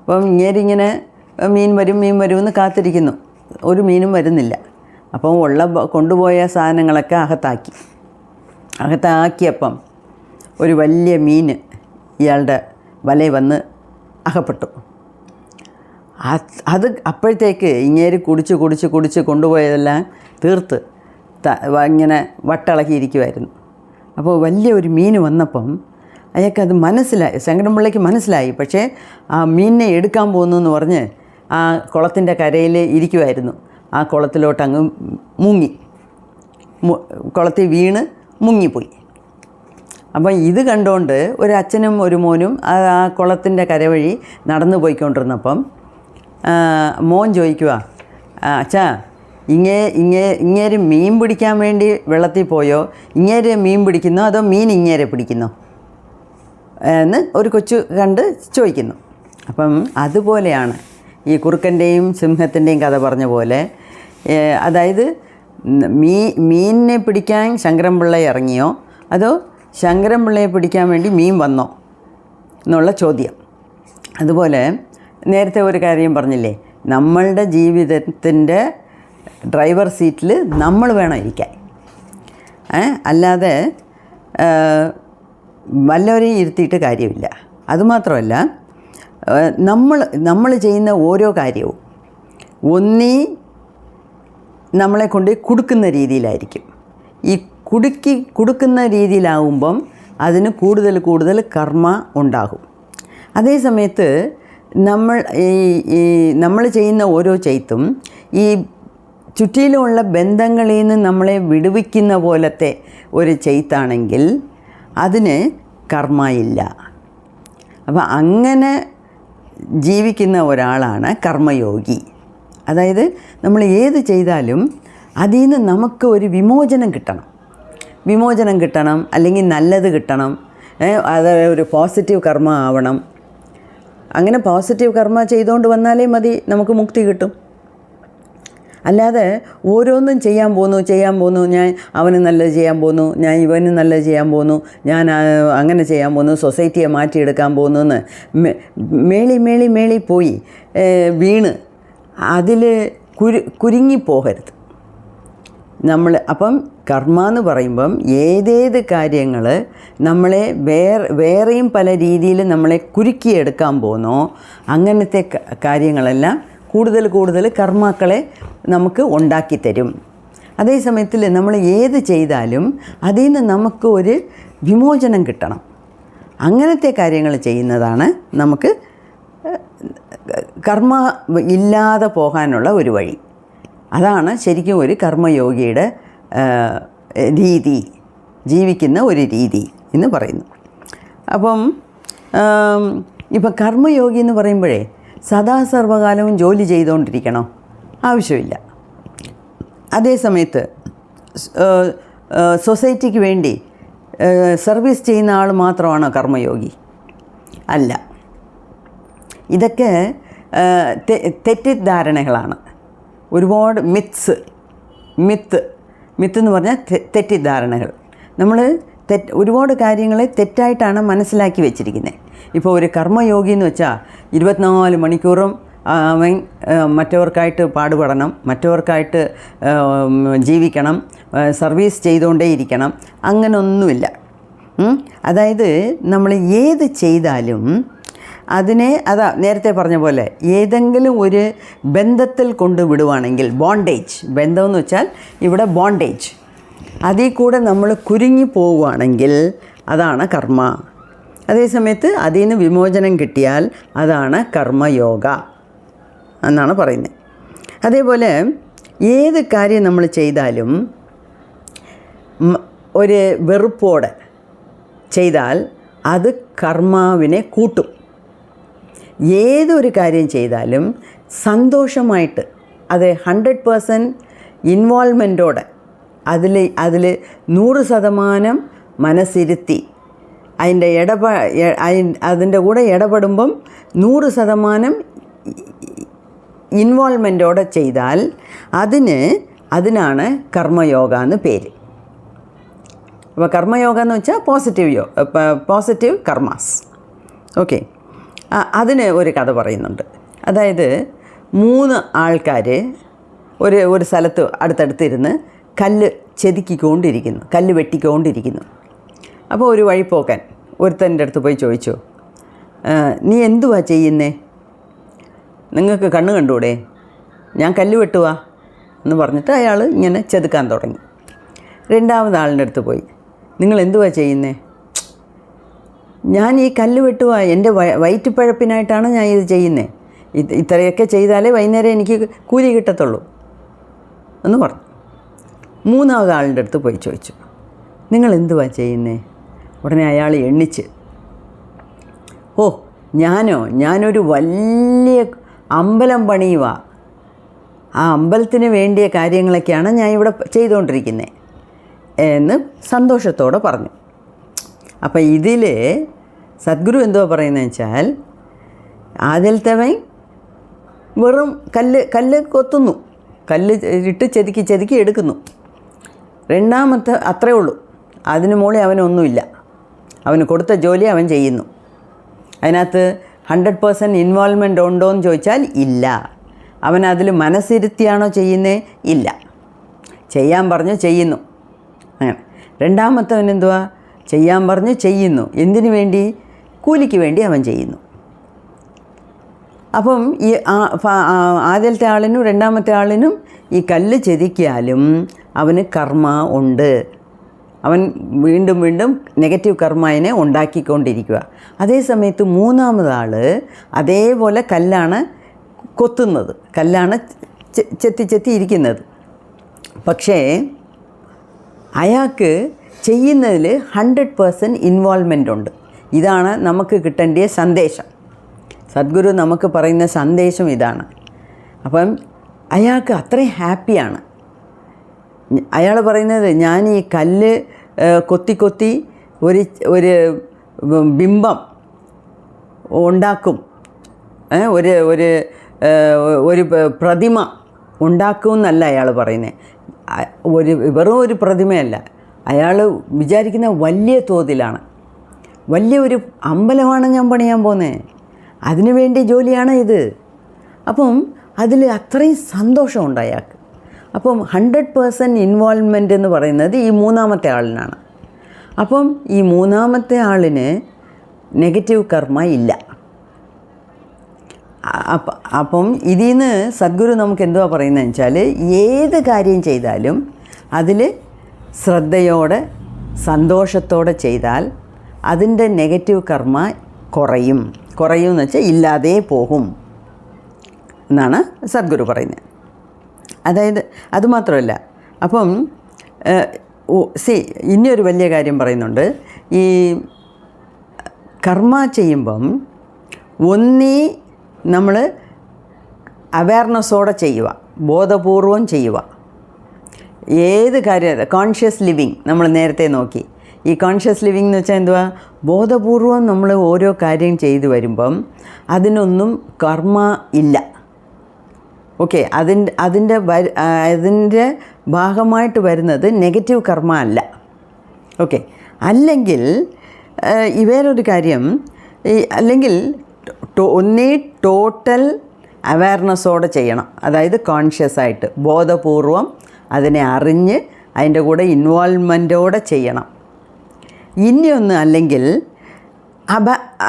A: അപ്പം ഇങ്ങനെ മീൻ വരും എന്ന് കാത്തിരിക്കുന്നു. ഒരു മീനും വരുന്നില്ല. അപ്പം കൊണ്ടുപോയ സാധനങ്ങളൊക്കെ അകത്താക്കിയപ്പം ഒരു വലിയ മീൻ ഇയാളുടെ വലയിൽ വന്ന് അകപ്പെട്ടു. അത് അപ്പോഴത്തേക്ക് ഇങ്ങേര് കുടിച്ച് കൊണ്ടുപോയതെല്ലാം തീർത്ത് ഇങ്ങനെ വട്ടിളക്കിയിരിക്കുമായിരുന്നു. അപ്പോൾ വലിയ ഒരു മീൻ വന്നപ്പം അയാൾക്കത് മനസ്സിലായി, ശങ്കരൻപിള്ളയ്ക്ക് മനസ്സിലായി. പക്ഷേ ആ മീനിനെ എടുക്കാൻ പോകുന്നു എന്ന് പറഞ്ഞ് ആ കുളത്തിൻ്റെ കരയിൽ ഇരിക്കുമായിരുന്നു. ആ കുളത്തിലോട്ട് അങ്ങ് മുങ്ങി, കുളത്തിൽ വീണ് മുങ്ങിപ്പോയി. അപ്പം ഇത് കണ്ടുകൊണ്ട് ഒരു അച്ഛനും ഒരു മോനും ആ കുളത്തിൻ്റെ കരവഴി നടന്നു പോയിക്കൊണ്ടിരുന്നപ്പം മോൻ ചോദിക്കുക, അച്ഛാ ഇങ്ങേര് മീൻ പിടിക്കാൻ വേണ്ടി വെള്ളത്തിൽ പോയോ, ഇങ്ങേര് മീൻ പിടിക്കുന്നോ അതോ മീൻ ഇങ്ങേരെ പിടിക്കുന്നോ എന്ന് ഒരു കൊച്ചു കണ്ട് ചോദിക്കുന്നു. അപ്പം അതുപോലെയാണ് ഈ കുറുക്കൻ്റെയും സിംഹത്തിൻ്റെയും കഥ പറഞ്ഞ പോലെ. അതായത് മീനിനെ പിടിക്കാൻ ശങ്കരൻപിള്ള ഇറങ്ങിയോ അതോ ശങ്കരൻപിള്ളയെ പിടിക്കാൻ വേണ്ടി മീൻ വന്നോ എന്നുള്ള ചോദ്യം. അതുപോലെ നേരത്തെ ഒരു കാര്യം പറഞ്ഞില്ലേ, നമ്മളുടെ ജീവിതത്തിൻ്റെ ഡ്രൈവർ സീറ്റിൽ നമ്മൾ വേണം ഇരിക്കാൻ. അല്ലാതെ വല്ലവരെയും ഇരുത്തിയിട്ട് കാര്യമില്ല. അതുമാത്രമല്ല, നമ്മൾ ചെയ്യുന്ന ഓരോ കാര്യവും ഒന്നീ നമ്മളെ കൊണ്ട് കുടുക്കുന്ന രീതിയിലായിരിക്കും. ഈ കുടുക്കുന്ന രീതിയിലാവുമ്പം അതിന് കൂടുതൽ കർമ്മ ഉണ്ടാകും. അതേ സമയത്ത് നമ്മൾ ചെയ്യുന്ന ഓരോ ചെയ്ത്തും ഈ ചുറ്റിലുമുള്ള ബന്ധങ്ങളിൽ നിന്ന് നമ്മളെ വിടുവിക്കുന്ന പോലത്തെ ഒരു ചെയ്ത്താണെങ്കിൽ അതിന് കർമ്മ ഇല്ല. അപ്പം അങ്ങനെ ജീവിക്കുന്ന ഒരാളാണ് കർമ്മയോഗി. അതായത് നമ്മൾ ഏത് ചെയ്താലും അതിൽ നിന്ന് നമുക്ക് ഒരു വിമോചനം കിട്ടണം, അല്ലെങ്കിൽ നല്ലത് കിട്ടണം, അത് ഒരു പോസിറ്റീവ് കർമ്മ ആവണം. അങ്ങനെ പോസിറ്റീവ് കർമ്മ ചെയ്തുകൊണ്ട് വന്നാലേ മതി നമുക്ക് മുക്തി കിട്ടും. അല്ലാതെ ഓരോന്നും ചെയ്യാൻ പോന്നു, ഞാൻ അവന് നല്ലത് ചെയ്യാൻ പോന്നു, ഞാൻ ഇവന് നല്ലത് ചെയ്യാൻ പോന്നു, ഞാൻ അങ്ങനെ ചെയ്യാൻ പോന്നു, സൊസൈറ്റിയെ മാറ്റിയെടുക്കാൻ പോകുന്നു എന്ന് മേളി പോയി വീണ് അതിൽ കുരുങ്ങിപ്പോകരുത് നമ്മൾ. അപ്പം കർമ്മ എന്ന് പറയുമ്പം ഏതേത് കാര്യങ്ങൾ നമ്മളെ വേറെയും പല രീതിയിൽ നമ്മളെ കുരുക്കിയെടുക്കാൻ പോകുന്നോ അങ്ങനത്തെ കാര്യങ്ങളെല്ലാം കൂടുതൽ കർമാക്കളെ നമുക്ക് ഉണ്ടാക്കിത്തരും. അതേ സമയത്തിൽ നമ്മൾ ഏത് ചെയ്താലും അതിൽ നിന്ന് നമുക്ക് ഒരു വിമോചനം കിട്ടണം. അങ്ങനത്തെ കാര്യങ്ങൾ ചെയ്യുന്നതാണ് നമുക്ക് കർമ്മ ഇല്ലാതെ പോകാനുള്ള ഒരു വഴി. അതാണ് ശരിക്കും ഒരു കർമ്മയോഗിയുടെ രീതി, ജീവിക്കുന്ന ഒരു രീതി എന്ന് പറയുന്നു. അപ്പം ഇപ്പം കർമ്മയോഗി എന്ന് പറയുമ്പോഴേ സദാ സർവകാലവും ജോലി ചെയ്തുകൊണ്ടിരിക്കണോ? ആവശ്യമില്ല. അതേ സമയത്ത് സൊസൈറ്റിക്ക് വേണ്ടി സർവീസ് ചെയ്യുന്ന ആൾ മാത്രമാണോ കർമ്മയോഗി? അല്ല. ഇതൊക്കെ തെറ്റിദ്ധാരണകളാണ്. ഒരുപാട് മിത്ത് എന്ന് പറഞ്ഞാൽ തെറ്റിദ്ധാരണകൾ. നമ്മൾ ഒരുപാട് കാര്യങ്ങളെ തെറ്റായിട്ടാണ് മനസ്സിലാക്കി വെച്ചിരിക്കുന്നത്. ഇപ്പോൾ ഒരു കർമ്മയോഗി എന്ന് വെച്ചാൽ 24 മണിക്കൂറും അവൻ മറ്റവർക്കായിട്ട് പാടുപെടണം, മറ്റവർക്കായിട്ട് ജീവിക്കണം, സർവീസ് ചെയ്തുകൊണ്ടേയിരിക്കണം, അങ്ങനെയൊന്നുമില്ല. അതായത് നമ്മൾ ഏത് ചെയ്താലും അതിനെ നേരത്തെ പറഞ്ഞ പോലെ ഏതെങ്കിലും ഒരു ബന്ധത്തിൽ കൊണ്ട് വിടുവാണെങ്കിൽ, ബോണ്ടേജ്, ബന്ധമെന്ന് വെച്ചാൽ ഇവിടെ ബോണ്ടേജ്, അതിൽ കൂടെ നമ്മൾ കുരുങ്ങി പോവുകയാണെങ്കിൽ അതാണ് കർമ്മ. അതേസമയത്ത് അതിൽ നിന്ന് വിമോചനം കിട്ടിയാൽ അതാണ് കർമ്മയോഗ എന്നാണ് പറയുന്നത്. അതേപോലെ ഏത് കാര്യം നമ്മൾ ചെയ്താലും ഒരു വെറുപ്പോടെ ചെയ്താൽ അത് കർമാവിനെ കൂട്ടും. ഏതൊരു കാര്യം ചെയ്താലും സന്തോഷമായിട്ട്, അത് 100% ഇൻവോൾവ്മെൻറ്റോടെ അതിൽ 100% മനസ്സിരുത്തി അതിൻ്റെ കൂടെ ഇടപെടുമ്പം 100% ഇൻവോൾവ്മെൻറ്റോടെ ചെയ്താൽ അതിനാണ് കർമ്മയോഗ എന്ന് പേര്. അപ്പോൾ കർമ്മയോഗ എന്ന് വെച്ചാൽ പോസിറ്റീവ് കർമാസ്. ഓക്കെ, അതിന് ഒരു കഥ പറയുന്നുണ്ട്. അതായത് 3 ആൾക്കാർ ഒരു സ്ഥലത്ത് അടുത്തടുത്തിരുന്ന് കല്ല് വെട്ടിക്കൊണ്ടിരിക്കുന്നു. അപ്പോൾ ഒരു വഴിപ്പോക്കൻ ഒരുത്തൻ്റെ അടുത്ത് പോയി ചോദിച്ചു, നീ എന്തുവാ ചെയ്യുന്നേ? നിങ്ങൾക്ക് കണ്ണ് കണ്ടൂടെ? ഞാൻ കല്ല് വെട്ടുവാ എന്ന് പറഞ്ഞിട്ട് അയാൾ ഇങ്ങനെ ചെതുക്കാൻ തുടങ്ങി. 2ാമത് ആളിൻ്റെ അടുത്ത് പോയി, നിങ്ങൾ എന്തുവാ ചെയ്യുന്നേ? ഞാൻ ഈ കല്ല് വെട്ടുക എൻ്റെ വയറ്റുപഴപ്പിനായിട്ടാണ് ഞാൻ ഇത് ചെയ്യുന്നത്. ഇത്രയൊക്കെ ചെയ്താലേ വൈകുന്നേരം എനിക്ക് കൂലി കിട്ടത്തുള്ളൂ എന്ന് പറഞ്ഞു. മൂന്നാമത് ആളിൻ്റെ അടുത്ത് പോയി ചോദിച്ചു, നിങ്ങൾ എന്തുവാ ചെയ്യുന്നേ? ഉടനെ അയാൾ എണ്ണിച്ച്, ഓ ഞാനൊരു വലിയ അമ്പലം പണിയുക, ആ അമ്പലത്തിന് വേണ്ടിയ കാര്യങ്ങളൊക്കെയാണ് ഞാൻ ഇവിടെ ചെയ്തുകൊണ്ടിരിക്കുന്നത് എന്ന് സന്തോഷത്തോടെ പറഞ്ഞു. അപ്പം ഇതിൽ സദ്ഗുരു എന്തുവാ പറയുന്നത് വെച്ചാൽ, ആദ്യത്തവൻ വെറും കല്ല് കൊത്തുന്നു, കല്ല് ഇട്ട് ചെതുക്കി എടുക്കുന്നു. രണ്ടാമത്തെ അത്രേ ഉള്ളൂ, അതിന് മുകളിൽ അവനൊന്നുമില്ല. അവന് കൊടുത്ത ജോലി അവൻ ചെയ്യുന്നു. അതിനകത്ത് 100% ഇൻവോൾവ്മെൻ്റ് ഉണ്ടോ എന്ന് ചോദിച്ചാൽ ഇല്ല. അവനതിൽ മനസ്സിരുത്തിയാണോ ചെയ്യുന്നത്? ഇല്ല. ചെയ്യാൻ പറഞ്ഞു ചെയ്യുന്നു. അങ്ങനെ രണ്ടാമത്തവൻ എന്തുവാ? ചെയ്യാൻ പറഞ്ഞു ചെയ്യുന്നു. എന്തിനു വേണ്ടി? കൂലിക്ക് വേണ്ടി അവൻ ചെയ്യുന്നു. അപ്പം ഈ ആദ്യത്തെ ആളിനും രണ്ടാമത്തെ ആളിനും ഈ കല്ല് ചെതിക്കിയാലും അവന് കർമ്മ ഉണ്ട്. അവൻ വീണ്ടും നെഗറ്റീവ് കർമ്മയെ ഉണ്ടാക്കിക്കൊണ്ടിരിക്കുക. അതേ സമയത്ത് മൂന്നാമതാൾ അതേപോലെ കല്ലാണ് കൊത്തുന്നത്, കല്ലാണ് ചെത്തി ഇരിക്കുന്നത്. പക്ഷേ അയാൾക്ക് ചെയ്യുന്നതിൽ 100% ഇൻവോൾവ്മെൻ്റ് ഉണ്ട്. ഇതാണ് നമുക്ക് കിട്ടേണ്ട സന്ദേശം. സദ്ഗുരു നമുക്ക് പറയുന്ന സന്ദേശം ഇതാണ്. അപ്പം അയാൾക്ക് അത്രയും ഹാപ്പിയാണ്. അയാൾ പറയുന്നത്, ഞാൻ ഈ കല്ല് കൊത്തി ഒരു ബിംബം ഉണ്ടാക്കും, ഒരു പ്രതിമ ഉണ്ടാക്കും എന്നല്ല അയാൾ പറയുന്നത്. വെറും ഒരു പ്രതിമയല്ല, അയാൾ വിചാരിക്കുന്ന വലിയ തോതിലാണ്. വലിയൊരു അമ്പലമാണ് ഞാൻ പണിയാൻ പോകുന്നത്, അതിനു വേണ്ടി ജോലിയാണ് ഇത്. അപ്പം അതിൽ അത്രയും സന്തോഷമുണ്ട് അയാൾക്ക്. അപ്പം 100% ഇൻവോൾവ്മെൻ്റ് എന്ന് പറയുന്നത് ഈ മൂന്നാമത്തെ ആളിനാണ്. അപ്പം ഈ മൂന്നാമത്തെ ആളിന് നെഗറ്റീവ് കർമ്മ ഇല്ല. അപ്പം ഇതിൽ നിന്ന് സദ്ഗുരു നമുക്ക് എന്തുവാ പറയുന്നത് വെച്ചാൽ, ഏത് കാര്യം ചെയ്താലും അതിൽ ശ്രദ്ധയോടെ സന്തോഷത്തോടെ ചെയ്താൽ അതിൻ്റെ നെഗറ്റീവ് കർമ്മ കുറയും എന്ന് വെച്ചാൽ ഇല്ലാതെ പോകും എന്നാണ് സദ്ഗുരു പറയുന്നത്. അതായത് അതുമാത്രമല്ല, അപ്പം ഇനിയൊരു വലിയ കാര്യം പറയുന്നുണ്ട്. ഈ കർമ്മ ചെയ്യുമ്പം ഒന്നീ നമ്മൾ അവയർനെസ്സോടെ ചെയ്യുക, ബോധപൂർവം ചെയ്യുക. ഏത് കാര്യം, കോൺഷ്യസ് ലിവിങ് നമ്മൾ നേരത്തെ നോക്കി. ഈ കോൺഷ്യസ് ലിവിങ് എന്ന് വെച്ചാൽ എന്തുവാ? ബോധപൂർവം നമ്മൾ ഓരോ കാര്യം ചെയ്തു വരുമ്പം അതിനൊന്നും കർമ്മ ഇല്ല. ഓക്കെ, അതിൻ്റെ ഭാഗമായിട്ട് വരുന്നത് നെഗറ്റീവ് കർമ്മ അല്ല. ഓക്കെ, അല്ലെങ്കിൽ വേറൊരു കാര്യം, അല്ലെങ്കിൽ ഒന്നേ ടോട്ടൽ അവയർനെസ്സോടെ ചെയ്യണം, അതായത് കോൺഷ്യസ് ആയിട്ട് ബോധപൂർവം അതിനെ അറിഞ്ഞ് അതിൻ്റെ കൂടെ ഇൻവോൾവ്മെൻറ്റോടെ ചെയ്യണം. ഇനിയൊന്ന് അല്ലെങ്കിൽ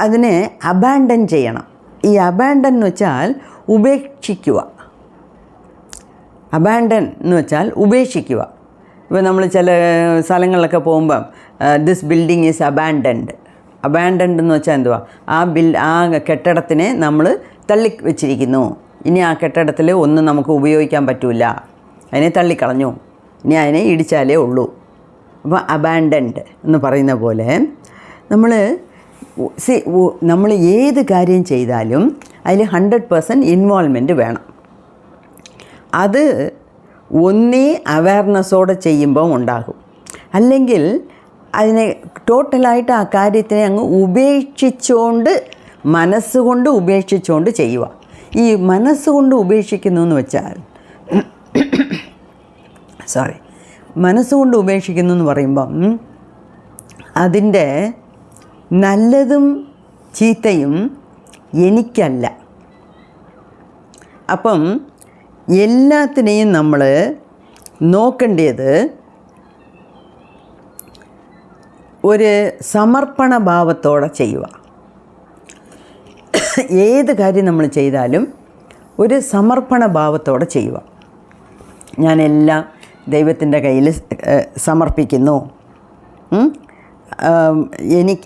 A: അതിനെ അബാൻഡൻ ചെയ്യണം. ഈ അബാൻഡൻ എന്ന് വെച്ചാൽ ഉപേക്ഷിക്കുക. അബാൻഡൻ എന്ന് വെച്ചാൽ ഉപേക്ഷിക്കുക. ഇപ്പോൾ നമ്മൾ ചില സ്ഥലങ്ങളിലൊക്കെ പോകുമ്പം ദിസ് ബിൽഡിംഗ് ഈസ് അബാൻഡൻഡ് എന്ന് വെച്ചാൽ എന്തുവാ? ആ കെട്ടിടത്തിനെ നമ്മൾ തള്ളി വെച്ചിരിക്കുന്നു. ഇനി ആ കെട്ടിടത്തിൽ ഒന്നും നമുക്ക് ഉപയോഗിക്കാൻ പറ്റില്ല, അതിനെ തള്ളിക്കളഞ്ഞു, ഇനി അതിനെ ഇടിച്ചാലേ ഉള്ളൂ. അപ്പോൾ അബാൻഡൻഡ് എന്ന് പറയുന്ന പോലെ നമ്മൾ ഏത് കാര്യം ചെയ്താലും അതിൽ 100% ഇൻവോൾവ്മെൻറ്റ് വേണം. അത് ഒന്നേ അവയർനെസ്സോടെ ചെയ്യുമ്പം ഉണ്ടാകും, അല്ലെങ്കിൽ അതിനെ ടോട്ടലായിട്ട് ആ കാര്യത്തിനെ അങ്ങ് മനസ്സുകൊണ്ട് ഉപേക്ഷിച്ചുകൊണ്ട് ചെയ്യുക. ഈ മനസ്സുകൊണ്ട് ഉപേക്ഷിക്കുന്നു എന്ന് വെച്ചാൽ മനസ്സുകൊണ്ട് ഉപേക്ഷിക്കുന്നു എന്ന് പറയുമ്പം അതിൻ്റെ നല്ലതും ചീത്തയും എനിക്കല്ല. അപ്പം എല്ലാത്തിനെയും നമ്മൾ നോക്കേണ്ടത് ഒരു സമർപ്പണ ഭാവത്തോടെ ചെയ്യുക. ഏത് കാര്യം നമ്മൾ ചെയ്താലും ഒരു സമർപ്പണ ഭാവത്തോടെ ചെയ്യുക. ഞാനെല്ലാം ദൈവത്തിൻ്റെ കയ്യിൽ സമർപ്പിക്കുന്നു,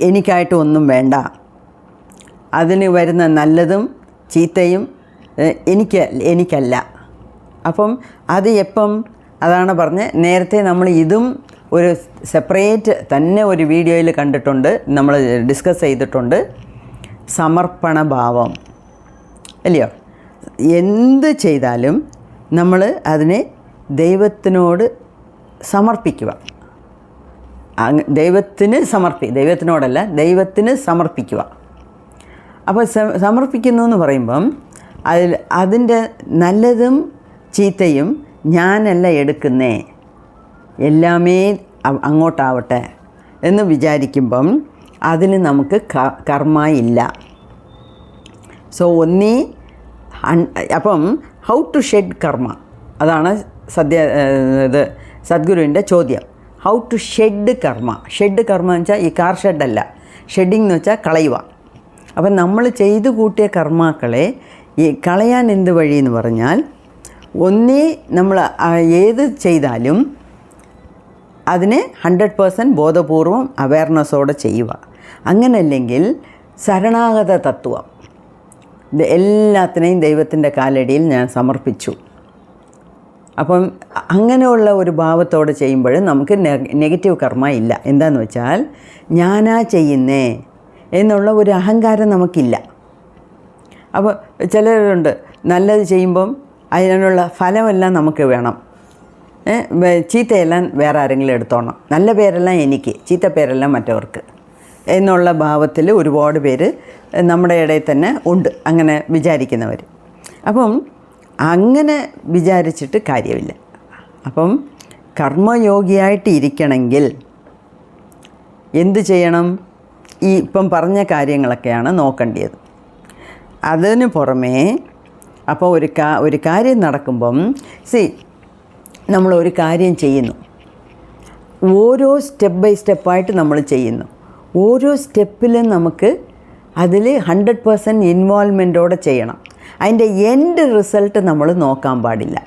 A: എനിക്കായിട്ട് ഒന്നും വേണ്ട, അതിന് വരുന്ന നല്ലതും ചീത്തയും എനിക്കല്ല. അപ്പം അത് അതാണ് പറഞ്ഞത്. നേരത്തെ നമ്മൾ ഇതും ഒരു സെപ്പറേറ്റ് തന്നെ ഒരു വീഡിയോയിൽ കണ്ടിട്ടുണ്ട്, നമ്മൾ ഡിസ്കസ് ചെയ്തിട്ടുണ്ട്. സമർപ്പണഭാവം അല്ലയോ? എന്ത് ചെയ്താലും നമ്മൾ അതിനെ ദൈവത്തിനോട് സമർപ്പിക്കുക. ദൈവത്തിനോടല്ല, ദൈവത്തിന് സമർപ്പിക്കുക. അപ്പോൾ സമർപ്പിക്കുന്നു എന്ന് പറയുമ്പം അതിൻ്റെ നല്ലതും ചീത്തയും ഞാനല്ല എടുക്കുന്നേ, എല്ലാമേ അങ്ങോട്ടാവട്ടെ എന്ന് വിചാരിക്കുമ്പം അതിന് നമുക്ക് കർമ്മ ഇല്ല. സോ അപ്പം ഹൗ ടു ഷെഡ് കർമ്മ, അതാണ് സദ്ഗുരുവിൻ്റെ ചോദ്യം. ഹൗ ടു ഷെഡ് കർമ്മ. ഷെഡ് കർമ്മ എന്ന് വെച്ചാൽ ഈ കാർ ഷെഡല്ല, ഷെഡിങ് എന്ന് വെച്ചാൽ കളയുക. അപ്പം നമ്മൾ ചെയ്തു കൂട്ടിയ കർമാക്കളെ കളയാൻ എന്ത് വഴി എന്ന് പറഞ്ഞാൽ, നമ്മൾ ഏത് ചെയ്താലും അതിനെ 100% ബോധപൂർവം അവയർനെസ്സോടെ ചെയ്യുക. അങ്ങനല്ലെങ്കിൽ ശരണാഗത തത്വം, എല്ലാത്തിനെയും ദൈവത്തിൻ്റെ കാലടിയിൽ ഞാൻ സമർപ്പിച്ചു. അപ്പം അങ്ങനെയുള്ള ഒരു ഭാവത്തോടെ ചെയ്യുമ്പോൾ നമുക്ക് നെഗറ്റീവ് കർമ്മ ഇല്ല. എന്താണെന്ന് വെച്ചാൽ ഞാനാ ചെയ്യുന്നേ എന്നുള്ള ഒരു അഹങ്കാരം നമുക്കില്ല. അപ്പോൾ ചിലരുണ്ട്, നല്ലത് ചെയ്യുമ്പം അതിനുള്ള ഫലമെല്ലാം നമുക്ക് വേണം, ചീത്തയെല്ലാം വേറെ ആരെങ്കിലും എടുത്തോണം, നല്ല പേരെല്ലാം എനിക്ക്, ചീത്ത പേരെല്ലാം മറ്റവർക്ക് എന്നുള്ള ഭാവത്തിൽ ഒരുപാട് പേര് നമ്മുടെ ഇടയിൽ തന്നെ ഉണ്ട്, അങ്ങനെ വിചാരിക്കുന്നവർ. അപ്പം അങ്ങനെ വിചാരിച്ചിട്ട് കാര്യമില്ല. അപ്പം കർമ്മയോഗിയായിട്ട് ഇരിക്കണമെങ്കിൽ എന്ത് ചെയ്യണം? ഈ ഇപ്പം പറഞ്ഞ കാര്യങ്ങളൊക്കെയാണ് നോക്കേണ്ടത്. അതിന് പുറമേ അപ്പോൾ ഒരു കാര്യം നടക്കുമ്പം നമ്മളൊരു കാര്യം ചെയ്യുന്നു, ഓരോ സ്റ്റെപ്പ് ബൈ സ്റ്റെപ്പായിട്ട് നമ്മൾ ചെയ്യുന്നു. ഓരോ സ്റ്റെപ്പിലും നമുക്ക് അതിൽ 100% ഇൻവോൾവ്മെൻറ്റോടെ ചെയ്യണം. അതിൻ്റെ എൻഡ് റിസൾട്ട് നമ്മൾ നോക്കാൻ പാടില്ല.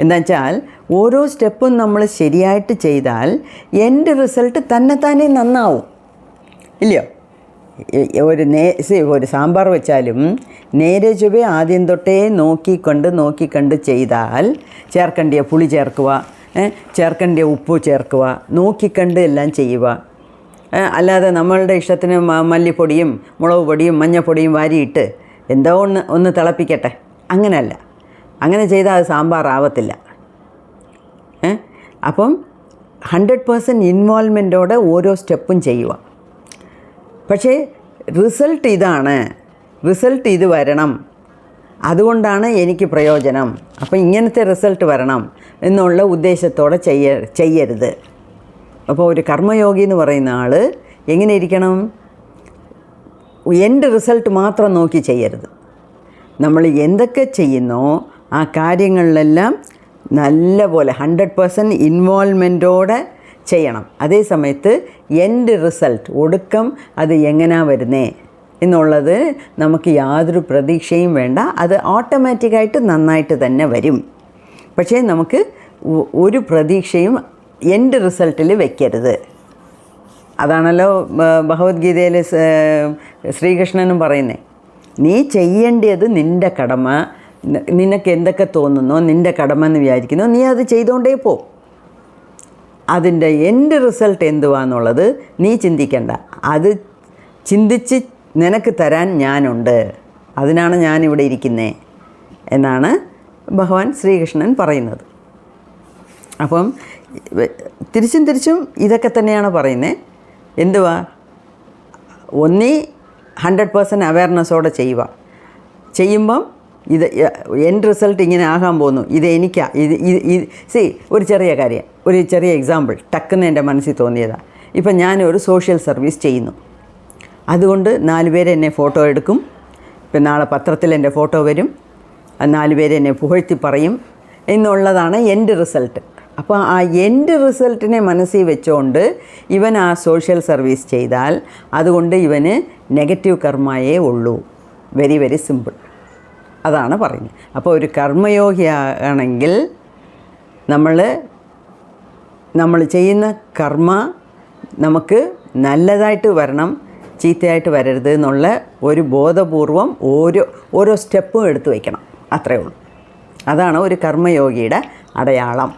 A: എന്താ വെച്ചാൽ ഓരോ സ്റ്റെപ്പും നമ്മൾ ശരിയായിട്ട് ചെയ്താൽ എൻഡ് റിസൾട്ട് തന്നെത്താനെ നന്നാവും, ഇല്ലയോ? ഒരു സാമ്പാർ വെച്ചാലും നേരെ ചൊവ്വേ ആദ്യം തൊട്ടേ നോക്കിക്കണ്ട് ചെയ്താൽ ചേർക്കേണ്ടിയ പുളി ചേർക്കുക, ചേർക്കേണ്ടിയ ഉപ്പ് ചേർക്കുക, നോക്കിക്കണ്ട് എല്ലാം ചെയ്യുക. അല്ലാതെ നമ്മളുടെ ഇഷ്ടത്തിന് മല്ലിപ്പൊടിയും മുളക് പൊടിയും മഞ്ഞൾപ്പൊടിയും വാരിയിട്ട് എന്തോ ഒന്ന് തിളപ്പിക്കട്ടെ, അങ്ങനെയല്ല. അങ്ങനെ ചെയ്താൽ അത് സാമ്പാർ ആവത്തില്ല. അപ്പം 100% ഇൻവോൾവ്മെൻറ്റോടെ ഓരോ സ്റ്റെപ്പും ചെയ്യുക. പക്ഷേ റിസൾട്ട് റിസൾട്ട് ഇത് വരണം, അതുകൊണ്ടാണ് എനിക്ക് പ്രയോജനം, അപ്പം ഇങ്ങനത്തെ റിസൾട്ട് വരണം എന്നുള്ള ഉദ്ദേശത്തോടെ ചെയ്യരുത്. അപ്പോൾ ഒരു കർമ്മയോഗി എന്ന് പറയുന്ന ആൾ എങ്ങനെ ഇരിക്കണം? എൻഡ് റിസൾട്ട് മാത്രം നോക്കി ചെയ്യരുത്. നമ്മൾ എന്തൊക്കെ ചെയ്യുന്നോ ആ കാര്യങ്ങളിലെല്ലാം നല്ല പോലെ 100% ഇൻവോൾവ്മെൻറ്റോടെ ചെയ്യണം. അതേ സമയത്ത് എൻഡ് റിസൾട്ട് ഒടുക്കം അത് എങ്ങനെയാണ് വരുന്നേ എന്നുള്ളത് നമുക്ക് യാതൊരു പ്രതീക്ഷയും വേണ്ട. അത് ഓട്ടോമാറ്റിക്കായിട്ട് നന്നായിട്ട് തന്നെ വരും. പക്ഷേ നമുക്ക് ഒരു പ്രതീക്ഷയും എൻഡ് റിസൾട്ടിൽ വെക്കരുത്. അതാണല്ലോ ഭഗവത്ഗീതയിൽ ശ്രീകൃഷ്ണനും പറയുന്നത്. നീ ചെയ്യേണ്ടത് നിൻ്റെ കടമ, നിനക്ക് എന്തൊക്കെ തോന്നുന്നോ നിൻ്റെ കടമ എന്ന് വിചാരിക്കുന്നോ നീ അത് ചെയ്തുകൊണ്ടേ പോ. അതിൻ്റെ എൻഡ് റിസൾട്ട് എന്തുവാന്നുള്ളത് നീ ചിന്തിക്കണ്ട. അത് ചിന്തിച്ച് നിനക്ക് തരാൻ ഞാനുണ്ട്, അതിനാണ് ഞാനിവിടെ ഇരിക്കുന്നത് എന്നാണ് ഭഗവാൻ ശ്രീകൃഷ്ണൻ പറയുന്നത്. അപ്പം തിരിച്ചും ഇതൊക്കെ തന്നെയാണ് പറയുന്നത്. എന്തുവാ? 100% അവയർനെസ്സോടെ ചെയ്യുമ്പം ഇത് എൻഡ് റിസൾട്ട് ഇങ്ങനെ ആകാൻ പോകുന്നു, ഇത് എനിക്കാ. ഒരു ചെറിയ കാര്യം, ഒരു ചെറിയ എക്സാമ്പിൾ ടക്കെന്ന് എൻ്റെ മനസ്സിൽ തോന്നിയതാണ്. ഇപ്പം ഞാനൊരു സോഷ്യൽ സർവീസ് ചെയ്യുന്നു, അതുകൊണ്ട് 4 പേര് എന്നെ ഫോട്ടോ എടുക്കും. ഇപ്പം നാളെ പത്രത്തിൽ എൻ്റെ ഫോട്ടോ വരും, 4 പേര് എന്നെ പുകഴ്ത്തി പറയും എന്നുള്ളതാണ് എൻഡ് റിസൾട്ട്. അപ്പോൾ ആ എൻഡ് റിസൾട്ടിനെ മനസ്സിൽ വെച്ചുകൊണ്ട് ഇവൻ ആ സോഷ്യൽ സർവീസ് ചെയ്താൽ അതുകൊണ്ട് ഇവന് നെഗറ്റീവ് കർമ്മയേ ഉള്ളൂ. വെരി വെരി സിമ്പിൾ, അതാണ് പറയുന്നത്. അപ്പോൾ ഒരു കർമ്മയോഗിയാണെങ്കിൽ നമ്മൾ ചെയ്യുന്ന കർമ്മ നമുക്ക് നല്ലതായിട്ട് വരണം, ചീത്തയായിട്ട് വരരുത് എന്നുള്ള ഒരു ബോധപൂർവം ഓരോ സ്റ്റെപ്പും എടുത്തു വയ്ക്കണം. അത്രയേ ഉള്ളൂ. അതാണ് ഒരു കർമ്മയോഗിയുടെ അടയാളം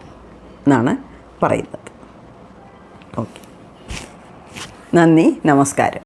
A: എന്നാണ് പറയുന്നത്. ഓക്കെ, നന്ദി, നമസ്കാരം.